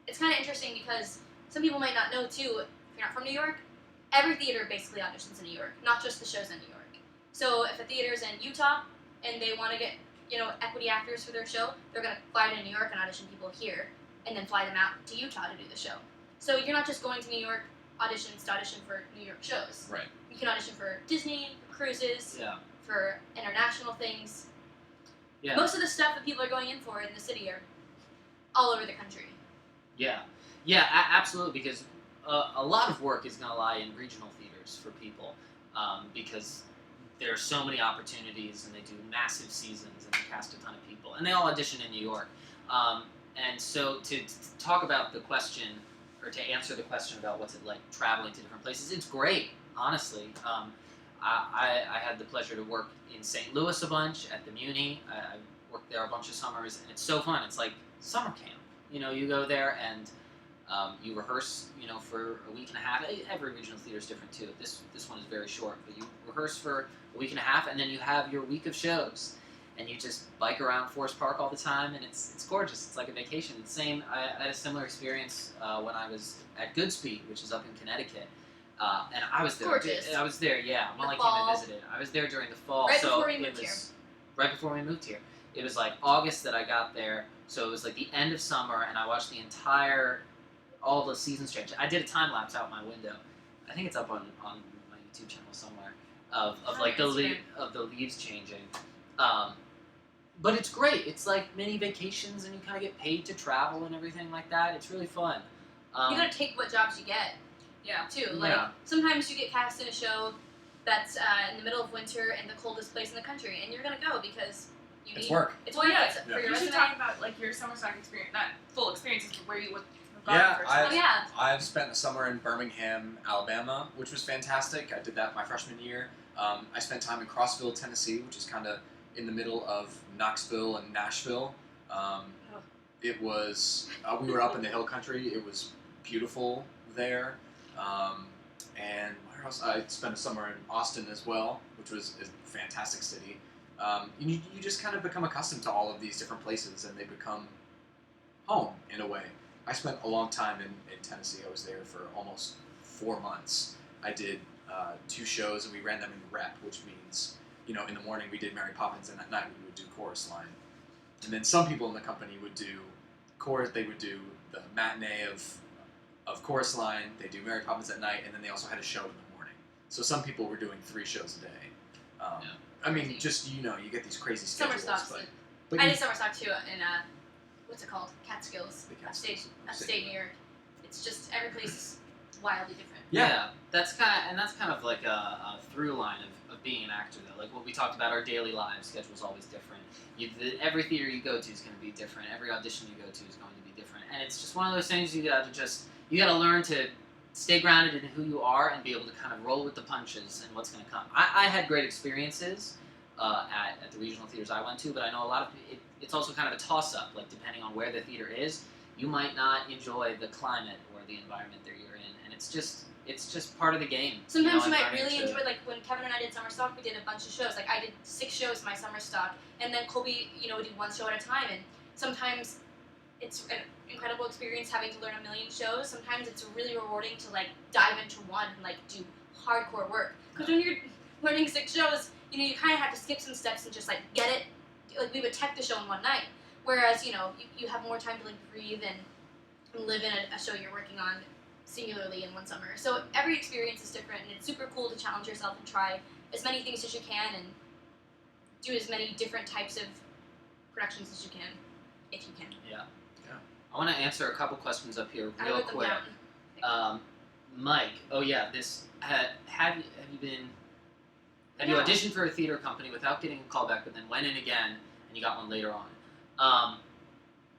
B: it's kind of interesting because some people might not know too, if you're not from New York, every theater basically auditions in New York, not just the shows in New York. So if a theater's in Utah and they want to get, equity actors for their show, they're going to fly to New York and audition people here and then fly them out to Utah to do the show. So you're not just going to New York auditions to audition for New York shows.
C: Right.
B: You can audition for Disney, for cruises, for international things.
A: Yeah.
B: Most of the stuff that people are going in for in the city are all over the country.
A: Yeah. Yeah, absolutely, because a lot of work is going to lie in regional theaters for people because there are so many opportunities, and they do massive seasons, and they cast a ton of people, and they all audition in New York. And so to talk about the question, or to answer the question about what's it like traveling to different places, it's great, honestly. I had the pleasure to work in St. Louis a bunch, at the Muni. I worked there a bunch of summers, and it's so fun. It's like summer camp. You go there and you rehearse, for a week and a half. Every regional theater is different too. This one is very short, but you rehearse for a week and a half, and then you have your week of shows, and you just bike around Forest Park all the time, and it's gorgeous. It's like a vacation. It's the same. I had a similar experience when I was at Goodspeed, which is up in Connecticut, and I was there.
B: Gorgeous.
A: I was there. Yeah, Molly came and visited. I was there during the fall.
B: Right before we moved here.
A: Right before we moved here. It was like August that I got there, so it was like the end of summer, and I watched all the seasons change. I did a time lapse out my window. I think it's up on my YouTube channel somewhere of like the leaves changing. But it's great. It's like mini vacations, and you kind of get paid to travel and everything like that. It's really fun.
B: You gotta take what jobs you get.
D: Yeah.
B: Too. Like sometimes you get cast in a show that's in the middle of winter in the coldest place in the country, and you're gonna go because you need
C: work.
B: It's work.
D: Yeah.
B: For your
D: You should
B: resume.
D: talk about like your summer stock experience, not full experiences, but where you would.
C: I've spent a summer in Birmingham, Alabama, which was fantastic. I did that my freshman year. I spent time in Crossville, Tennessee, which is kind of in the middle of Knoxville and Nashville. It was we were up in the hill country. It was beautiful there. And where else? I spent a summer in Austin as well, which was a fantastic city. You just kind of become accustomed to all of these different places, and they become home in a way. I spent a long time in Tennessee. I was there for almost 4 months. I did 2 shows, and we ran them in rep, which means, in the morning we did Mary Poppins, and at night we would do Chorus Line. And then some people in the company would do chorus. They would do the matinee of Chorus Line. They do Mary Poppins at night, and then they also had a show in the morning. So some people were doing 3 shows a day. I mean, just you get these crazy schedules.
B: Summer stock. I did summer stock too in what's it called? Catskills. Upstate New York. It's just every place is wildly different.
A: Yeah, that's kind of like a through line of being an actor though. Like what we talked about, our daily lives schedule is always different. Every theater you go to is going to be different. Every audition you go to is going to be different, and it's just one of those things you got to learn to stay grounded in who you are and be able to kind of roll with the punches and what's going to come. I had great experiences at the regional theaters I went to, but I know a lot of it's also kind of a toss-up. Like depending on where the theater is, you might not enjoy the climate or the environment that you're in, and it's just part of the game.
B: Sometimes you might really enjoy, like when Kevin and I did summer stock, we did a bunch of shows. Like I did 6 shows in my summer stock, and then Colby, would do 1 show at a time. And sometimes it's an incredible experience having to learn a million shows. Sometimes it's really rewarding to like dive into one and like do hardcore work. Because when you're learning 6 shows, you kind of have to skip some steps and just like get it. Like we would tech the show in one night, whereas you have more time to like breathe and live in a show you're working on singularly in one summer. So every experience is different, and it's super cool to challenge yourself and try as many things as you can and do as many different types of productions as you can, if you can.
A: Yeah. I want to answer a couple questions up here
B: I
A: real
B: wrote them
A: quick.
B: down.
A: Mike, this have you been? Have you
B: Yeah.
A: auditioned for a theater company without getting a call back, but then went in again and you got one later on?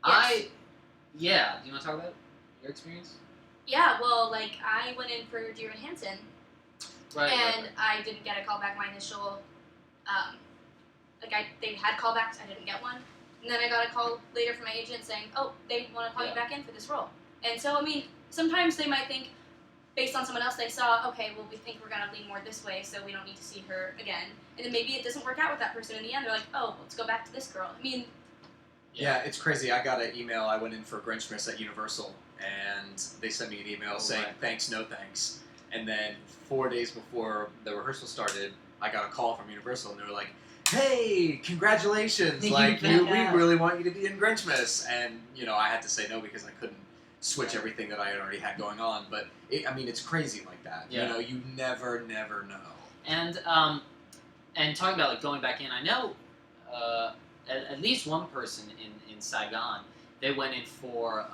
B: Yes.
A: Do you want to talk about your experience?
B: Yeah, well, like, I went in for Dear Evan Hansen,
A: Right.
B: and I didn't get a call back. My initial, they had callbacks, I didn't get one. And then I got a call later from my agent saying, oh, they want to call you back in for this role. And so, I mean, sometimes they might think, based on someone else they saw, okay, well, we think we're going to lean more this way, so we don't need to see her again. And then maybe it doesn't work out with that person in the end. They're like, oh, let's go back to this girl. I mean...
C: Yeah, it's crazy. I got an email. I went in for Grinchmas at Universal, and they sent me an email saying, thanks, no thanks. And then 4 days before the rehearsal started, I got a call from Universal, and they were like, hey, congratulations! Like, we really want you to be in Grinchmas. And, I had to say no because I couldn't switch everything that I had already had going on. But, it's crazy like that.
A: Yeah.
C: You never know.
A: And talking about, like, going back in, I know at least one person in Saigon, they went in for,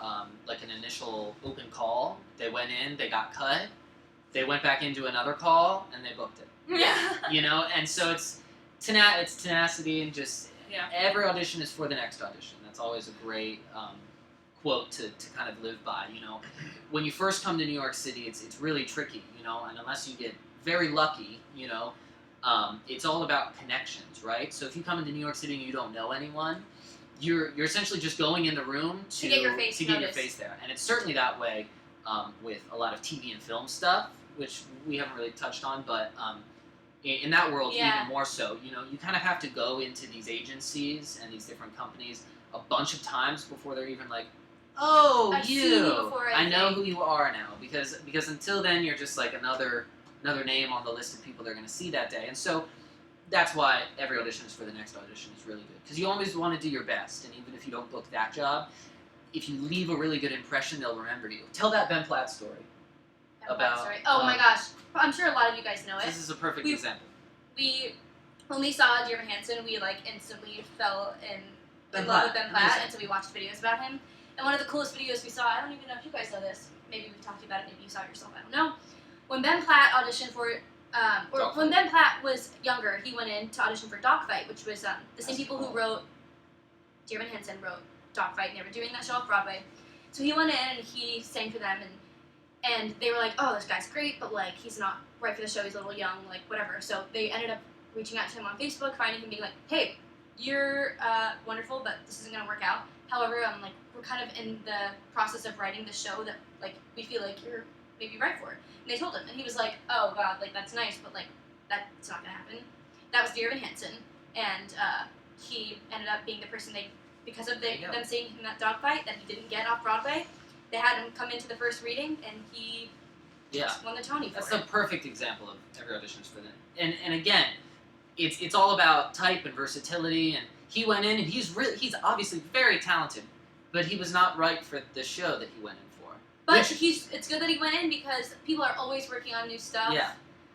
A: like, an initial open call. They went in, they got cut. They went back into another call, and they booked it.
D: Yeah.
A: And so it's tenacity and just every audition is for the next audition. That's always a great quote to kind of live by. When you first come to New York City, it's really tricky. And unless you get very lucky, it's all about connections, right? So if you come into New York City and you don't know anyone, you're essentially just going in the room to
B: get your face
A: there, and it's certainly that way with a lot of TV and film stuff, which we haven't really touched on, but. In that world, even more so, you kind of have to go into these agencies and these different companies a bunch of times before they're even like, oh,
B: I've seen you before,
A: I know who you are now, because until then you're just like another name on the list of people they're going to see that day, and so that's why every audition is for the next audition is really good, because you always want to do your best, and even if you don't book that job, if you leave a really good impression, they'll remember you. Tell that Ben Platt story.
B: Oh my gosh, I'm sure a lot of you guys know it.
A: This is a perfect example.
B: When we saw Dear Evan Hansen, we instantly fell in love with Ben Platt, and so we watched videos about him. And one of the coolest videos we saw, I don't even know if you guys know this, maybe we've talked about it, maybe you saw it yourself, I don't know. When Ben Platt auditioned for, when Ben Platt was younger, he went in to audition for Dogfight, which was the same people who wrote, Dear Evan Hansen wrote Dogfight, and they were doing that show off Broadway. So he went in and he sang for them, and they were like, oh, this guy's great, but, like, he's not right for the show, he's a little young, like, whatever. So they ended up reaching out to him on Facebook, finding him, being like, hey, you're wonderful, but this isn't going to work out. However, we're kind of in the process of writing the show that, like, we feel like you're maybe right for. And they told him, and he was like, oh, God, like, that's nice, but, like, that's not going to happen. That was Dear Evan Hansen, and he ended up being the person because of them seeing him at Dogfight that he didn't get off Broadway, they had him come into the first reading, and he won the Tony for
A: That's
B: it.
A: the perfect example of every audition's for them. And again, it's all about type and versatility, and he went in, and he's obviously very talented, but he was not right for the show that he went in for.
B: But it's good that he went in, because people are always working on new stuff.
A: Yeah.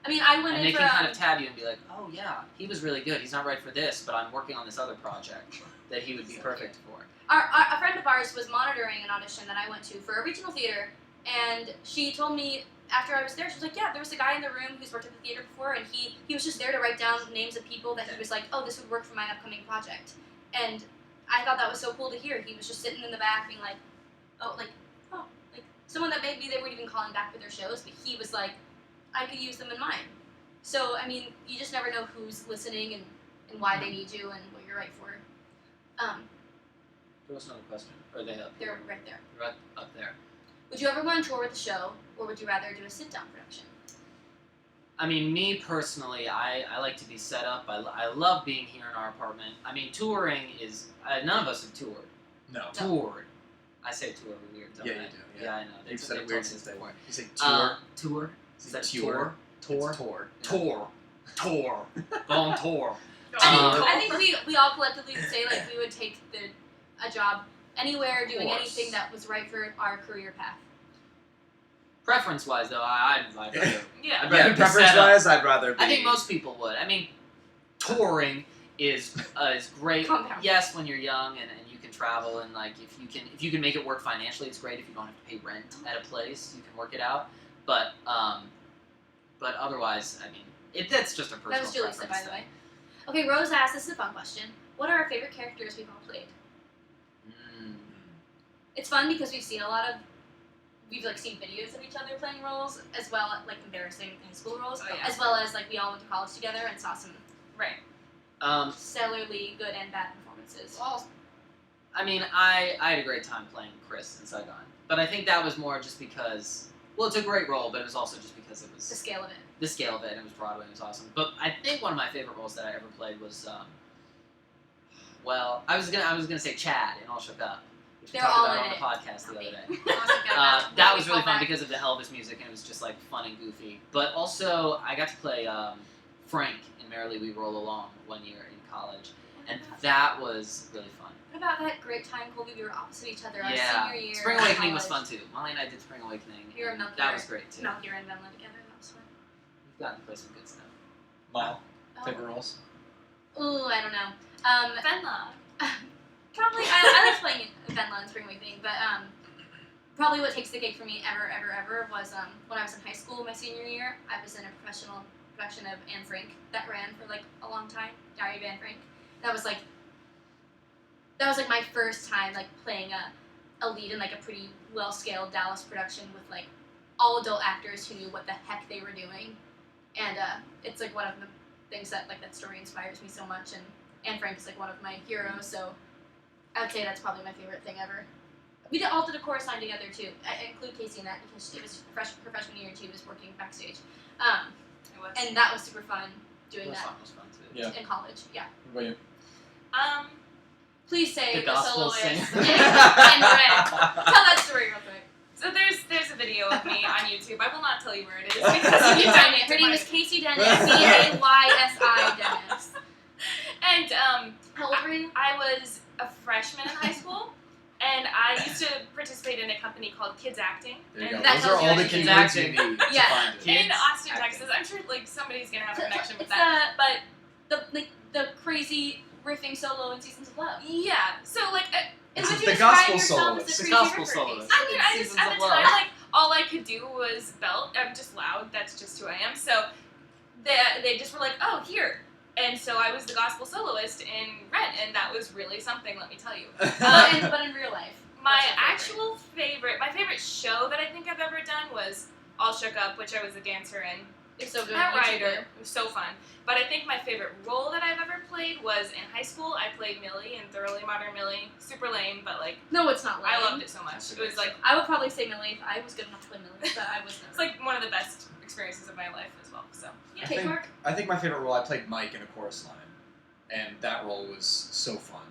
B: I mean, I went
A: and
B: in
A: they
B: for...
A: can kind of tab you and be like, oh yeah, he was really good, he's not right for this, but I'm working on this other project that he would be perfect for.
B: A friend of ours was monitoring an audition that I went to for a regional theater, and she told me after I was there, she was like, yeah, there was a guy in the room who's worked at the theater before, and he was just there to write down names of people that he was like, oh, this would work for my upcoming project. And I thought that was so cool to hear. He was just sitting in the back being like, someone that maybe they weren't even calling back for their shows, but he was like, I could use them in mine. So, I mean, you just never know who's listening and why they need you and what you're right for.
A: There was another question. Or are they up?
B: They're right there.
A: They're right up there.
B: Would you ever go on tour with the show, or would you rather do a sit-down production?
A: I mean, me personally, I like to be set up. I love being here in our apartment. I mean, touring is... none of us have toured.
C: No.
A: Toured. I say tour weird, don't I?
C: Yeah, you do.
A: Yeah, I know.
C: You've said it weird since day one. You say
A: Tour.
C: tour.
A: Is that
C: tour?
A: Tour?
C: It's tour.
A: Tour. Tour. Go on tour.
B: I think we all collectively would say, like, we would take a job anywhere doing anything that was right for our career path.
A: Preference-wise, though, I'd rather.
D: Yeah.
A: I'd rather be set up.
C: Preference-wise, I'd rather be...
A: I think most people would. I mean, touring is great.
B: Calm down.
A: Yes, when you're young and you can travel and like if you can make it work financially, it's great. If you don't have to pay rent at a place, you can work it out. But otherwise, I mean, that's just a personal
B: That was Julie's,
A: preference
B: by the way. Okay, Rose asked, this is a fun question. What are our favorite characters we've all played? It's fun because we've seen like seen videos of each other playing roles, as well as like embarrassing high school roles, as well as like we all went to college together and saw some stellarly good and bad performances.
A: Well, I mean, I had a great time playing Chris in Saigon, but I think that was more just because, well, it's a great role, but it was also just because it was
B: The scale of it.
A: The scale of it, and it was Broadway, and it was awesome. But I think one of my favorite roles that I ever played was, well, I was gonna say Chad in All Shook Up, which we
B: They're
A: talked
B: all
A: about
B: in
A: on the
B: it.
A: podcast the other day.
B: Awesome.
A: That was really fun because of the Elvis music, and it was just like fun and goofy. But also, I got to play Frank in Merrily We Roll Along one year in college, and that was really fun.
B: What about that great time, Colby? We were opposite each other our
A: Yeah,
B: senior year.
A: Spring Awakening was fun too. Molly and I did Spring Awakening.
B: You were
A: and
B: Melchior.
A: that was great too.
B: Melchior and Venla together. That was fun.
A: We've gotten to play some good stuff.
C: Mile. Favorite roles?
B: Ooh, I don't know.
D: Venla.
B: Probably, I like playing Venla and Spring Awakening, but probably what takes the cake for me ever was when I was in high school my senior year. I was in a professional production of Anne Frank that ran for like a long time, Diary of Anne Frank. That was like my first time like playing a lead in like a pretty well scaled Dallas production with like all adult actors who knew what the heck they were doing, and it's like one of the things that like that story inspires me so much, and Anne Frank is like one of my heroes, so I would say that's probably my favorite thing ever. We all did a chorus line together too. I include Caysi in that because it was her freshman year and she was working backstage. And that was super fun doing that
A: was fun too.
C: Yeah.
B: in college. Yeah.
C: What about you?
B: Please say
A: The gospel
B: soloist
A: singer.
B: and Red. Tell that story real quick.
D: So there's a video of me on YouTube. I will not tell you where it is because you don't
B: Her name is Caysi Dennis. Caysi Dennis.
D: And
B: How old were you?
D: I was a freshman in high school, and I used to participate in a company called Kids Acting.
C: There you go.
D: And
B: that
C: Those
B: tells
C: are
B: you
C: all the
B: anything.
C: keywords you need to
B: Yeah.
C: find it.
D: in
A: Kids
D: Austin,
A: Acting.
D: Texas. I'm sure like somebody's gonna have a connection with
B: It's
D: that. But
B: the crazy riffing solo in Seasons of Love.
D: yeah, so like
C: This
B: Would
C: is
B: you
C: the
B: describe
C: gospel
B: yourself
C: soloist.
B: as a
A: The
B: crazy
A: gospel
B: riffer,
A: soloist.
B: Caysi?
D: I mean, I just
A: Seasons
D: at
A: of
D: the
A: Love.
D: time like all I could do was belt. I'm just loud. That's just who I am. So they just were like, oh, here. And so I was the gospel soloist in Rent, and that was really something, let me tell you.
B: But in real life.
D: My
B: What's your
D: my favorite show that I think I've ever done was All Shook Up, which I was a dancer in.
B: It's so good.
D: That
B: You should
D: writer.
B: do it.
D: It was so fun. But I think my favorite role that I've ever played was in high school. I played Millie in Thoroughly Modern Millie. Super lame, but like
B: No, it's not lame.
D: I loved it so much. It was like
B: I would probably say Millie if I was good enough to play Millie, but I was
D: it's
B: never.
D: like one of the best experiences of my life as well. So yeah.
B: Okay, Mark.
C: I think my favorite role, I played Mike in a chorus line, and that role was so fun.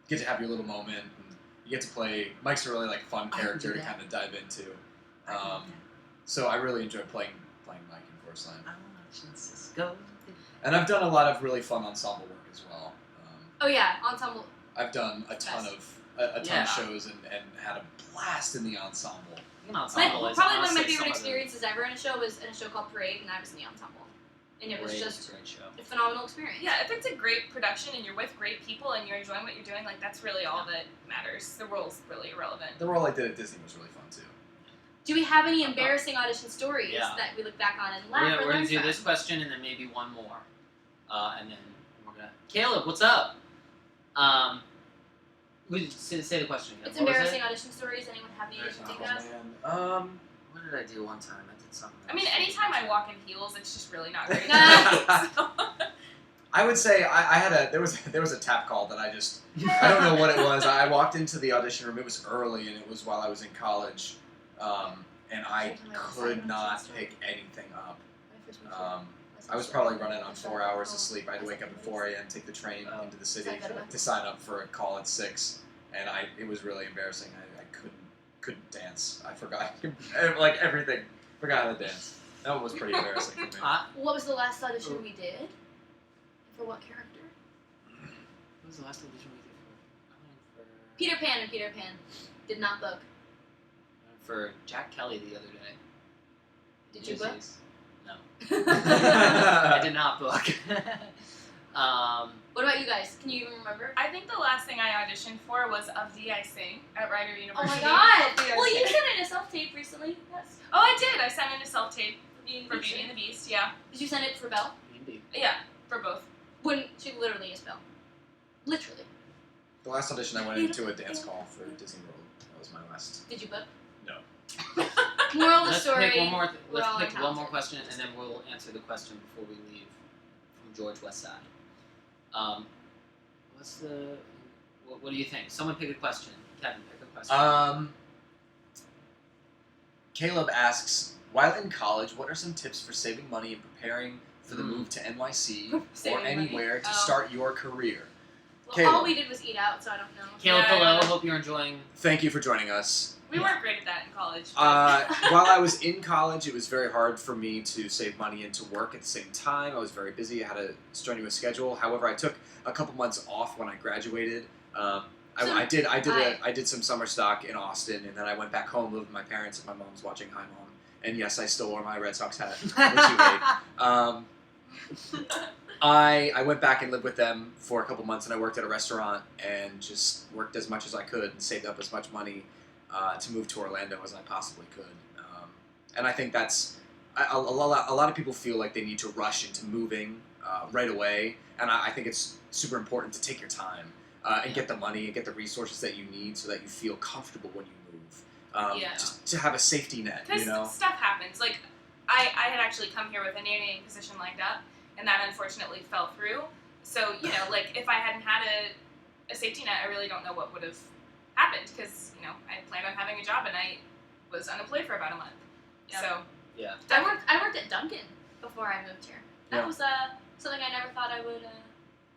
C: You get to have your little moment, and you get to play. Mike's a really like fun character to kind of dive into. So I really enjoyed playing Mike in chorus line. And I've done a lot of really fun ensemble work as well.
B: Oh yeah, ensemble.
C: I've done a ton of shows and had a blast in the ensemble.
A: Ensemble
B: Like,
A: is
B: probably one of my
A: honestly
B: favorite
A: some of the
B: experiences ever in a show was in a show called Parade, and I was in the ensemble. And it was
A: great-
B: just
A: great show.
B: a phenomenal experience.
D: Yeah, if it's a great production and you're with great people and you're enjoying what you're doing, like that's really all that matters. The role's really irrelevant.
C: The role I did at Disney was really fun too.
B: Do we have any embarrassing audition stories
A: Yeah.
B: that we look back on and
A: We're
B: laugh
A: gonna,
B: or
A: we're gonna
B: learn
A: do
B: from?
A: this question and then maybe one more, and then we're gonna. Caleb, what's up? Say the question again.
B: It's
A: What was
B: embarrassing
A: it?
B: audition stories. Anyone have any you can think of?
C: Man.
A: What did I do one time? I did something.
D: I mean,
A: else.
D: anytime I walk in heels, it's just really not great. So-
C: I would say I had there was a tap call that I don't know what it was. I walked into the audition room. It was early and it was while I was in college, and I could not pick anything up. I was probably running on 4 hours of sleep. I had to wake up at 4 a.m., take the train into the city to sign up for a call at 6, and it was really embarrassing. I couldn't dance. I forgot like everything. Forgot how to dance. That was pretty embarrassing for me.
B: What was the last audition we did? For what character?
A: What was the last audition we did for? I went for.
B: Peter Pan and Peter Pan. Did not book.
A: for Jack Kelly the other day.
B: Did you book?
A: No. I did not book.
B: What about you guys? Can you even remember?
D: I think the last thing I auditioned for was Of Thee I Sing at Rider University.
B: Oh my god!
D: Of Thee I
B: Well, you
D: Sing.
B: sent in a self-tape recently. Yes.
D: Oh, I did. I sent in a self-tape for
B: Beast.
D: Beauty and the Beast, yeah.
B: Did you send it for Belle?
A: Indeed.
D: Yeah, for both.
B: When she literally is Belle. Literally.
C: The last audition I went into a dance call for Disney World. That was my last.
B: Did you book?
C: No.
B: Moral of the
A: Let's
B: story.
A: pick one more.
B: we're all
A: Let's pick one more
B: untalented.
A: question, and then we'll answer the question before we leave from George Westside. What's the? What do you think? Someone pick a question. Kevin, pick a question.
C: Caleb asks, while in college, what are some tips for saving money and preparing for the move to NYC or
B: Saving money.
C: anywhere to
B: Oh.
C: start your career?
B: Well,
C: Caleb.
B: all we did was eat out, so I don't know.
A: Caleb,
D: Yeah.
A: hello. Hope you're enjoying.
C: Thank you for joining us.
D: We weren't great at that in college.
C: While I was in college, it was very hard for me to save money and to work at the same time. I was very busy. I had a strenuous schedule. However, I took a couple months off when I graduated. I did some summer stock in Austin, and then I went back home, lived with my parents, and my mom was watching Hi Mom. And yes, I still wore my Red Sox hat, which you hate. I went back and lived with them for a couple months, and I worked at a restaurant and just worked as much as I could and saved up as much money to move to Orlando as I possibly could. And I think that's a lot of people feel like they need to rush into moving right away, and I think it's super important to take your time and get the money and get the resources that you need so that you feel comfortable when you move. Just to have a safety net,
D: Because
C: you know.
D: stuff happens. Like, I had actually come here with a nannying position lined up, and that unfortunately fell through. So, you know, like, if I hadn't had a safety net, I really don't know what would have happened, because, you know, I planned on having a job, and I was unemployed for about a month.
B: Yeah.
D: So,
A: Yeah.
B: I worked at Dunkin' before I moved here. That
C: Yeah.
B: was something I never thought I would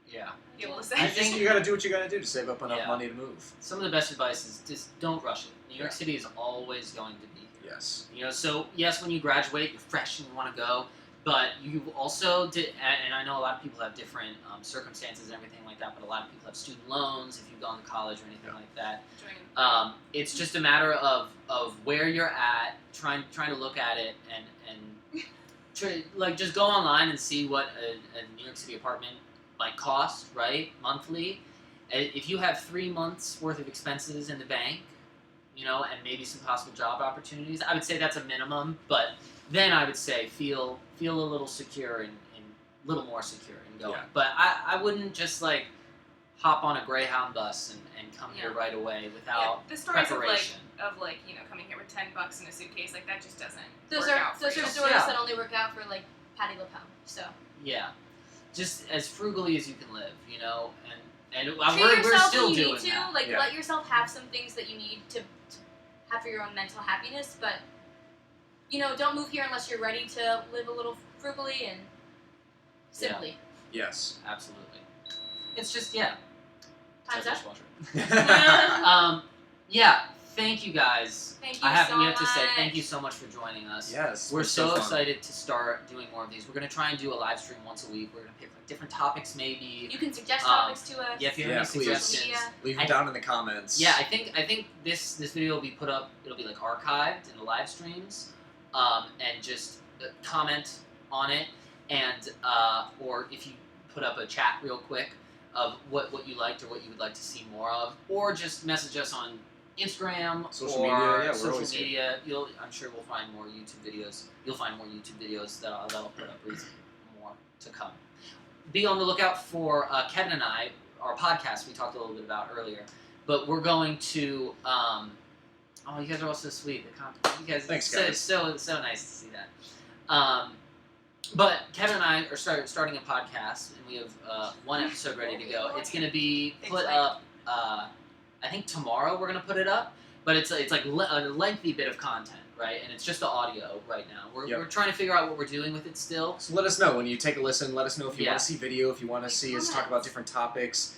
A: Yeah.
D: be able to
A: I
D: say.
A: think-
C: You gotta do what you gotta do to save up enough
A: Yeah.
C: money to move.
A: Some of the best advice is just don't rush it. New York
C: Yeah.
A: City is always going to be here.
C: Yes.
A: You know, so yes, when you graduate, you're fresh and you want to go, but you also did, and I know a lot of people have different circumstances and everything like that, but a lot of people have student loans if you've gone to college or anything like that. It's just a matter of where you're at, trying to look at it and just go online and see what a New York City apartment might cost, right, monthly. If you have 3 months worth of expenses in the bank, you know, and maybe some possible job opportunities, I would say that's a minimum. But then I would say feel a little secure and a little more secure and go.
C: Yeah.
A: But I wouldn't just like hop on a Greyhound bus and come here
B: Yeah.
A: right away without
D: the stories
A: preparation.
D: of you know, coming here with $10 in a suitcase, like, that just doesn't
B: Those
D: work out for
B: are
D: you.
B: stories
A: Yeah.
B: that only work out for like Patti LuPone. So
A: Yeah, just as frugally as you can live, you know, and
B: treat
A: we're
B: yourself
A: still
B: when you
A: doing
B: need to.
A: that.
B: Like
C: Yeah.
B: let yourself have some things that you need to have for your own mental happiness, but you know, don't move here unless you're ready to live a little frugally and simply.
C: Yes.
A: Absolutely. It's just Time's
B: Time's up.
A: Yeah. Thank you guys.
B: Thank you
A: I have
B: so
A: yet to say
B: much.
A: thank you so much for joining us.
C: Yes.
A: We're
C: it's
A: so
C: fun.
A: excited to start doing more of these. We're gonna try and do a live stream once a week. We're gonna pick like different topics, maybe.
B: You can suggest topics to us.
A: Yeah, if you have
C: Yeah,
A: any
C: please.
A: suggestions.
B: Media.
C: Leave them down in the comments.
A: Yeah, I think this video will be put up. It'll be like archived in the live streams, and just comment on it, and or if you put up a chat real quick of what you liked or what you would like to see more of, or just message us on Instagram
C: Social
A: or
C: media, yeah, we're
A: social
C: always here.
A: media. I'm sure we'll find more YouTube videos. You'll find more YouTube videos that I'll put up more to come. Be on the lookout for Kevin and I, our podcast we talked a little bit about earlier. But we're going to. Oh, you guys are all so sweet. You guys,
C: Thanks,
A: it's
C: guys.
A: so nice to see that. But Kevin and I are starting a podcast, and we have one episode ready to go. It's going to be put up. I think tomorrow we're going to put it up. But it's like a lengthy bit of content, right? And it's just the audio right now. We're trying to figure out what we're doing with it still.
C: So let us know when you take a listen. Let us know if you want to see video, if you want to
B: Leave
C: see us talk
B: comments.
C: about different topics.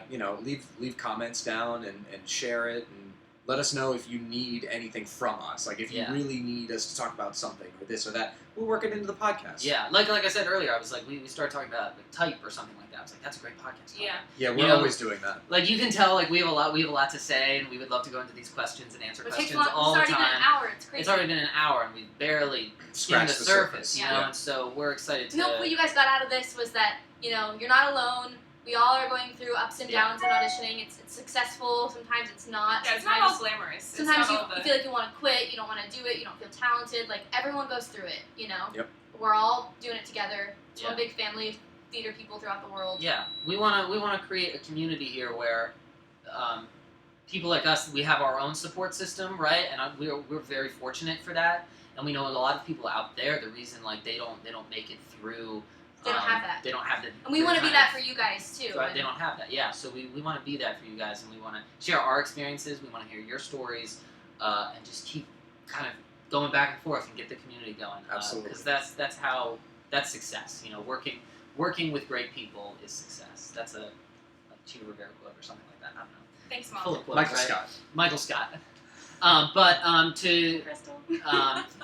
C: You know, leave comments down and share it and let us know if you need anything from us. Like, if you really need us to talk about something or this or that, we'll work it into the podcast.
A: Yeah, like I said earlier, I was like, we started talking about like type or something like that. I was like, that's a great podcast.
C: Yeah, we're always doing that.
A: Like, you can tell, like, we have a lot to say, and we would love to go into these questions and answer questions all the time.
B: It's already been an hour. It's crazy.
A: It's already been an hour, and we've barely
C: scratched
A: the surface. You know, and so we're excited to.
B: I hope what you guys got out of this was that you're not alone. We all are going through ups and downs in auditioning. It's successful. Sometimes it's not.
D: Yeah, it's not all glamorous.
B: Sometimes you feel like you want to quit. You don't want to do it. You don't feel talented. Like, everyone goes through it.
C: Yep.
B: We're all doing it together. It's one big family of theater people throughout the world.
A: Yeah, we want to create a community here where people like us, we have our own support system, right? And we're very fortunate for that. And we know a lot of people out there. The reason like they don't make it through.
B: They don't have that.
A: They don't have the.
B: And we want to be that for you guys too.
A: Right, they don't have that. Yeah, so we want to be that for you guys, and we want to share our experiences. We want to hear your stories, and just keep kind of going back and forth and get the community going.
C: Absolutely.
A: Because that's success. You know, working with great people is success. That's a Che Rivera quote or something like that. I don't know.
D: Thanks, Mom.
A: Full of quotes,
C: Michael
A: right?
C: Scott.
A: Michael Scott. To
D: Crystal.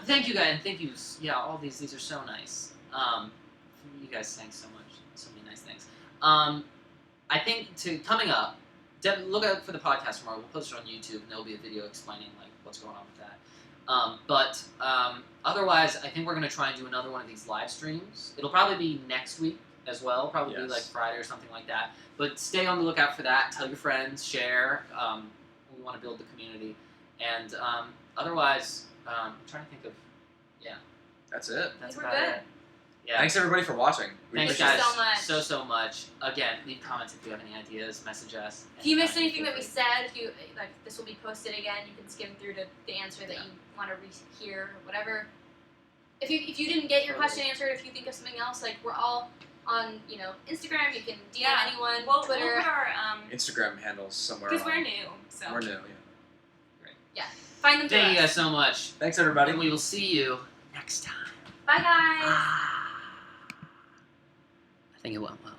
A: thank you guys, and thank you. Yeah, all these are so nice. You guys sang so much, so many nice things. I think coming up, look out for the podcast tomorrow. We'll post it on YouTube, and there'll be a video explaining like what's going on with that. Otherwise, I think we're gonna try and do another one of these live streams. It'll probably be next week as well, probably like Friday or something like that. But stay on the lookout for that. Tell your friends, share. We want to build the community, and otherwise, I'm trying to think of. Yeah,
C: that's it.
A: That's
B: we're
A: about
B: good.
A: it. Yeah.
C: Thanks everybody for watching.
A: Thanks
B: Thank you
A: guys
B: so much.
A: so much. Again, leave comments if you have any ideas. Message us.
B: If you missed anything that we said, if you like, this will be posted again. You can skim through to the answer that you want to hear or whatever. If you didn't get your question answered, if you think of something else, like we're all on Instagram. You can DM anyone. Twitter.
D: We'll put our
C: Instagram handles somewhere.
D: Because we're new, so
C: we're new.
B: Yeah. Find them.
A: Thank you guys so much.
C: Thanks everybody.
A: And we will see you next time.
B: Bye guys.
A: I think it went well.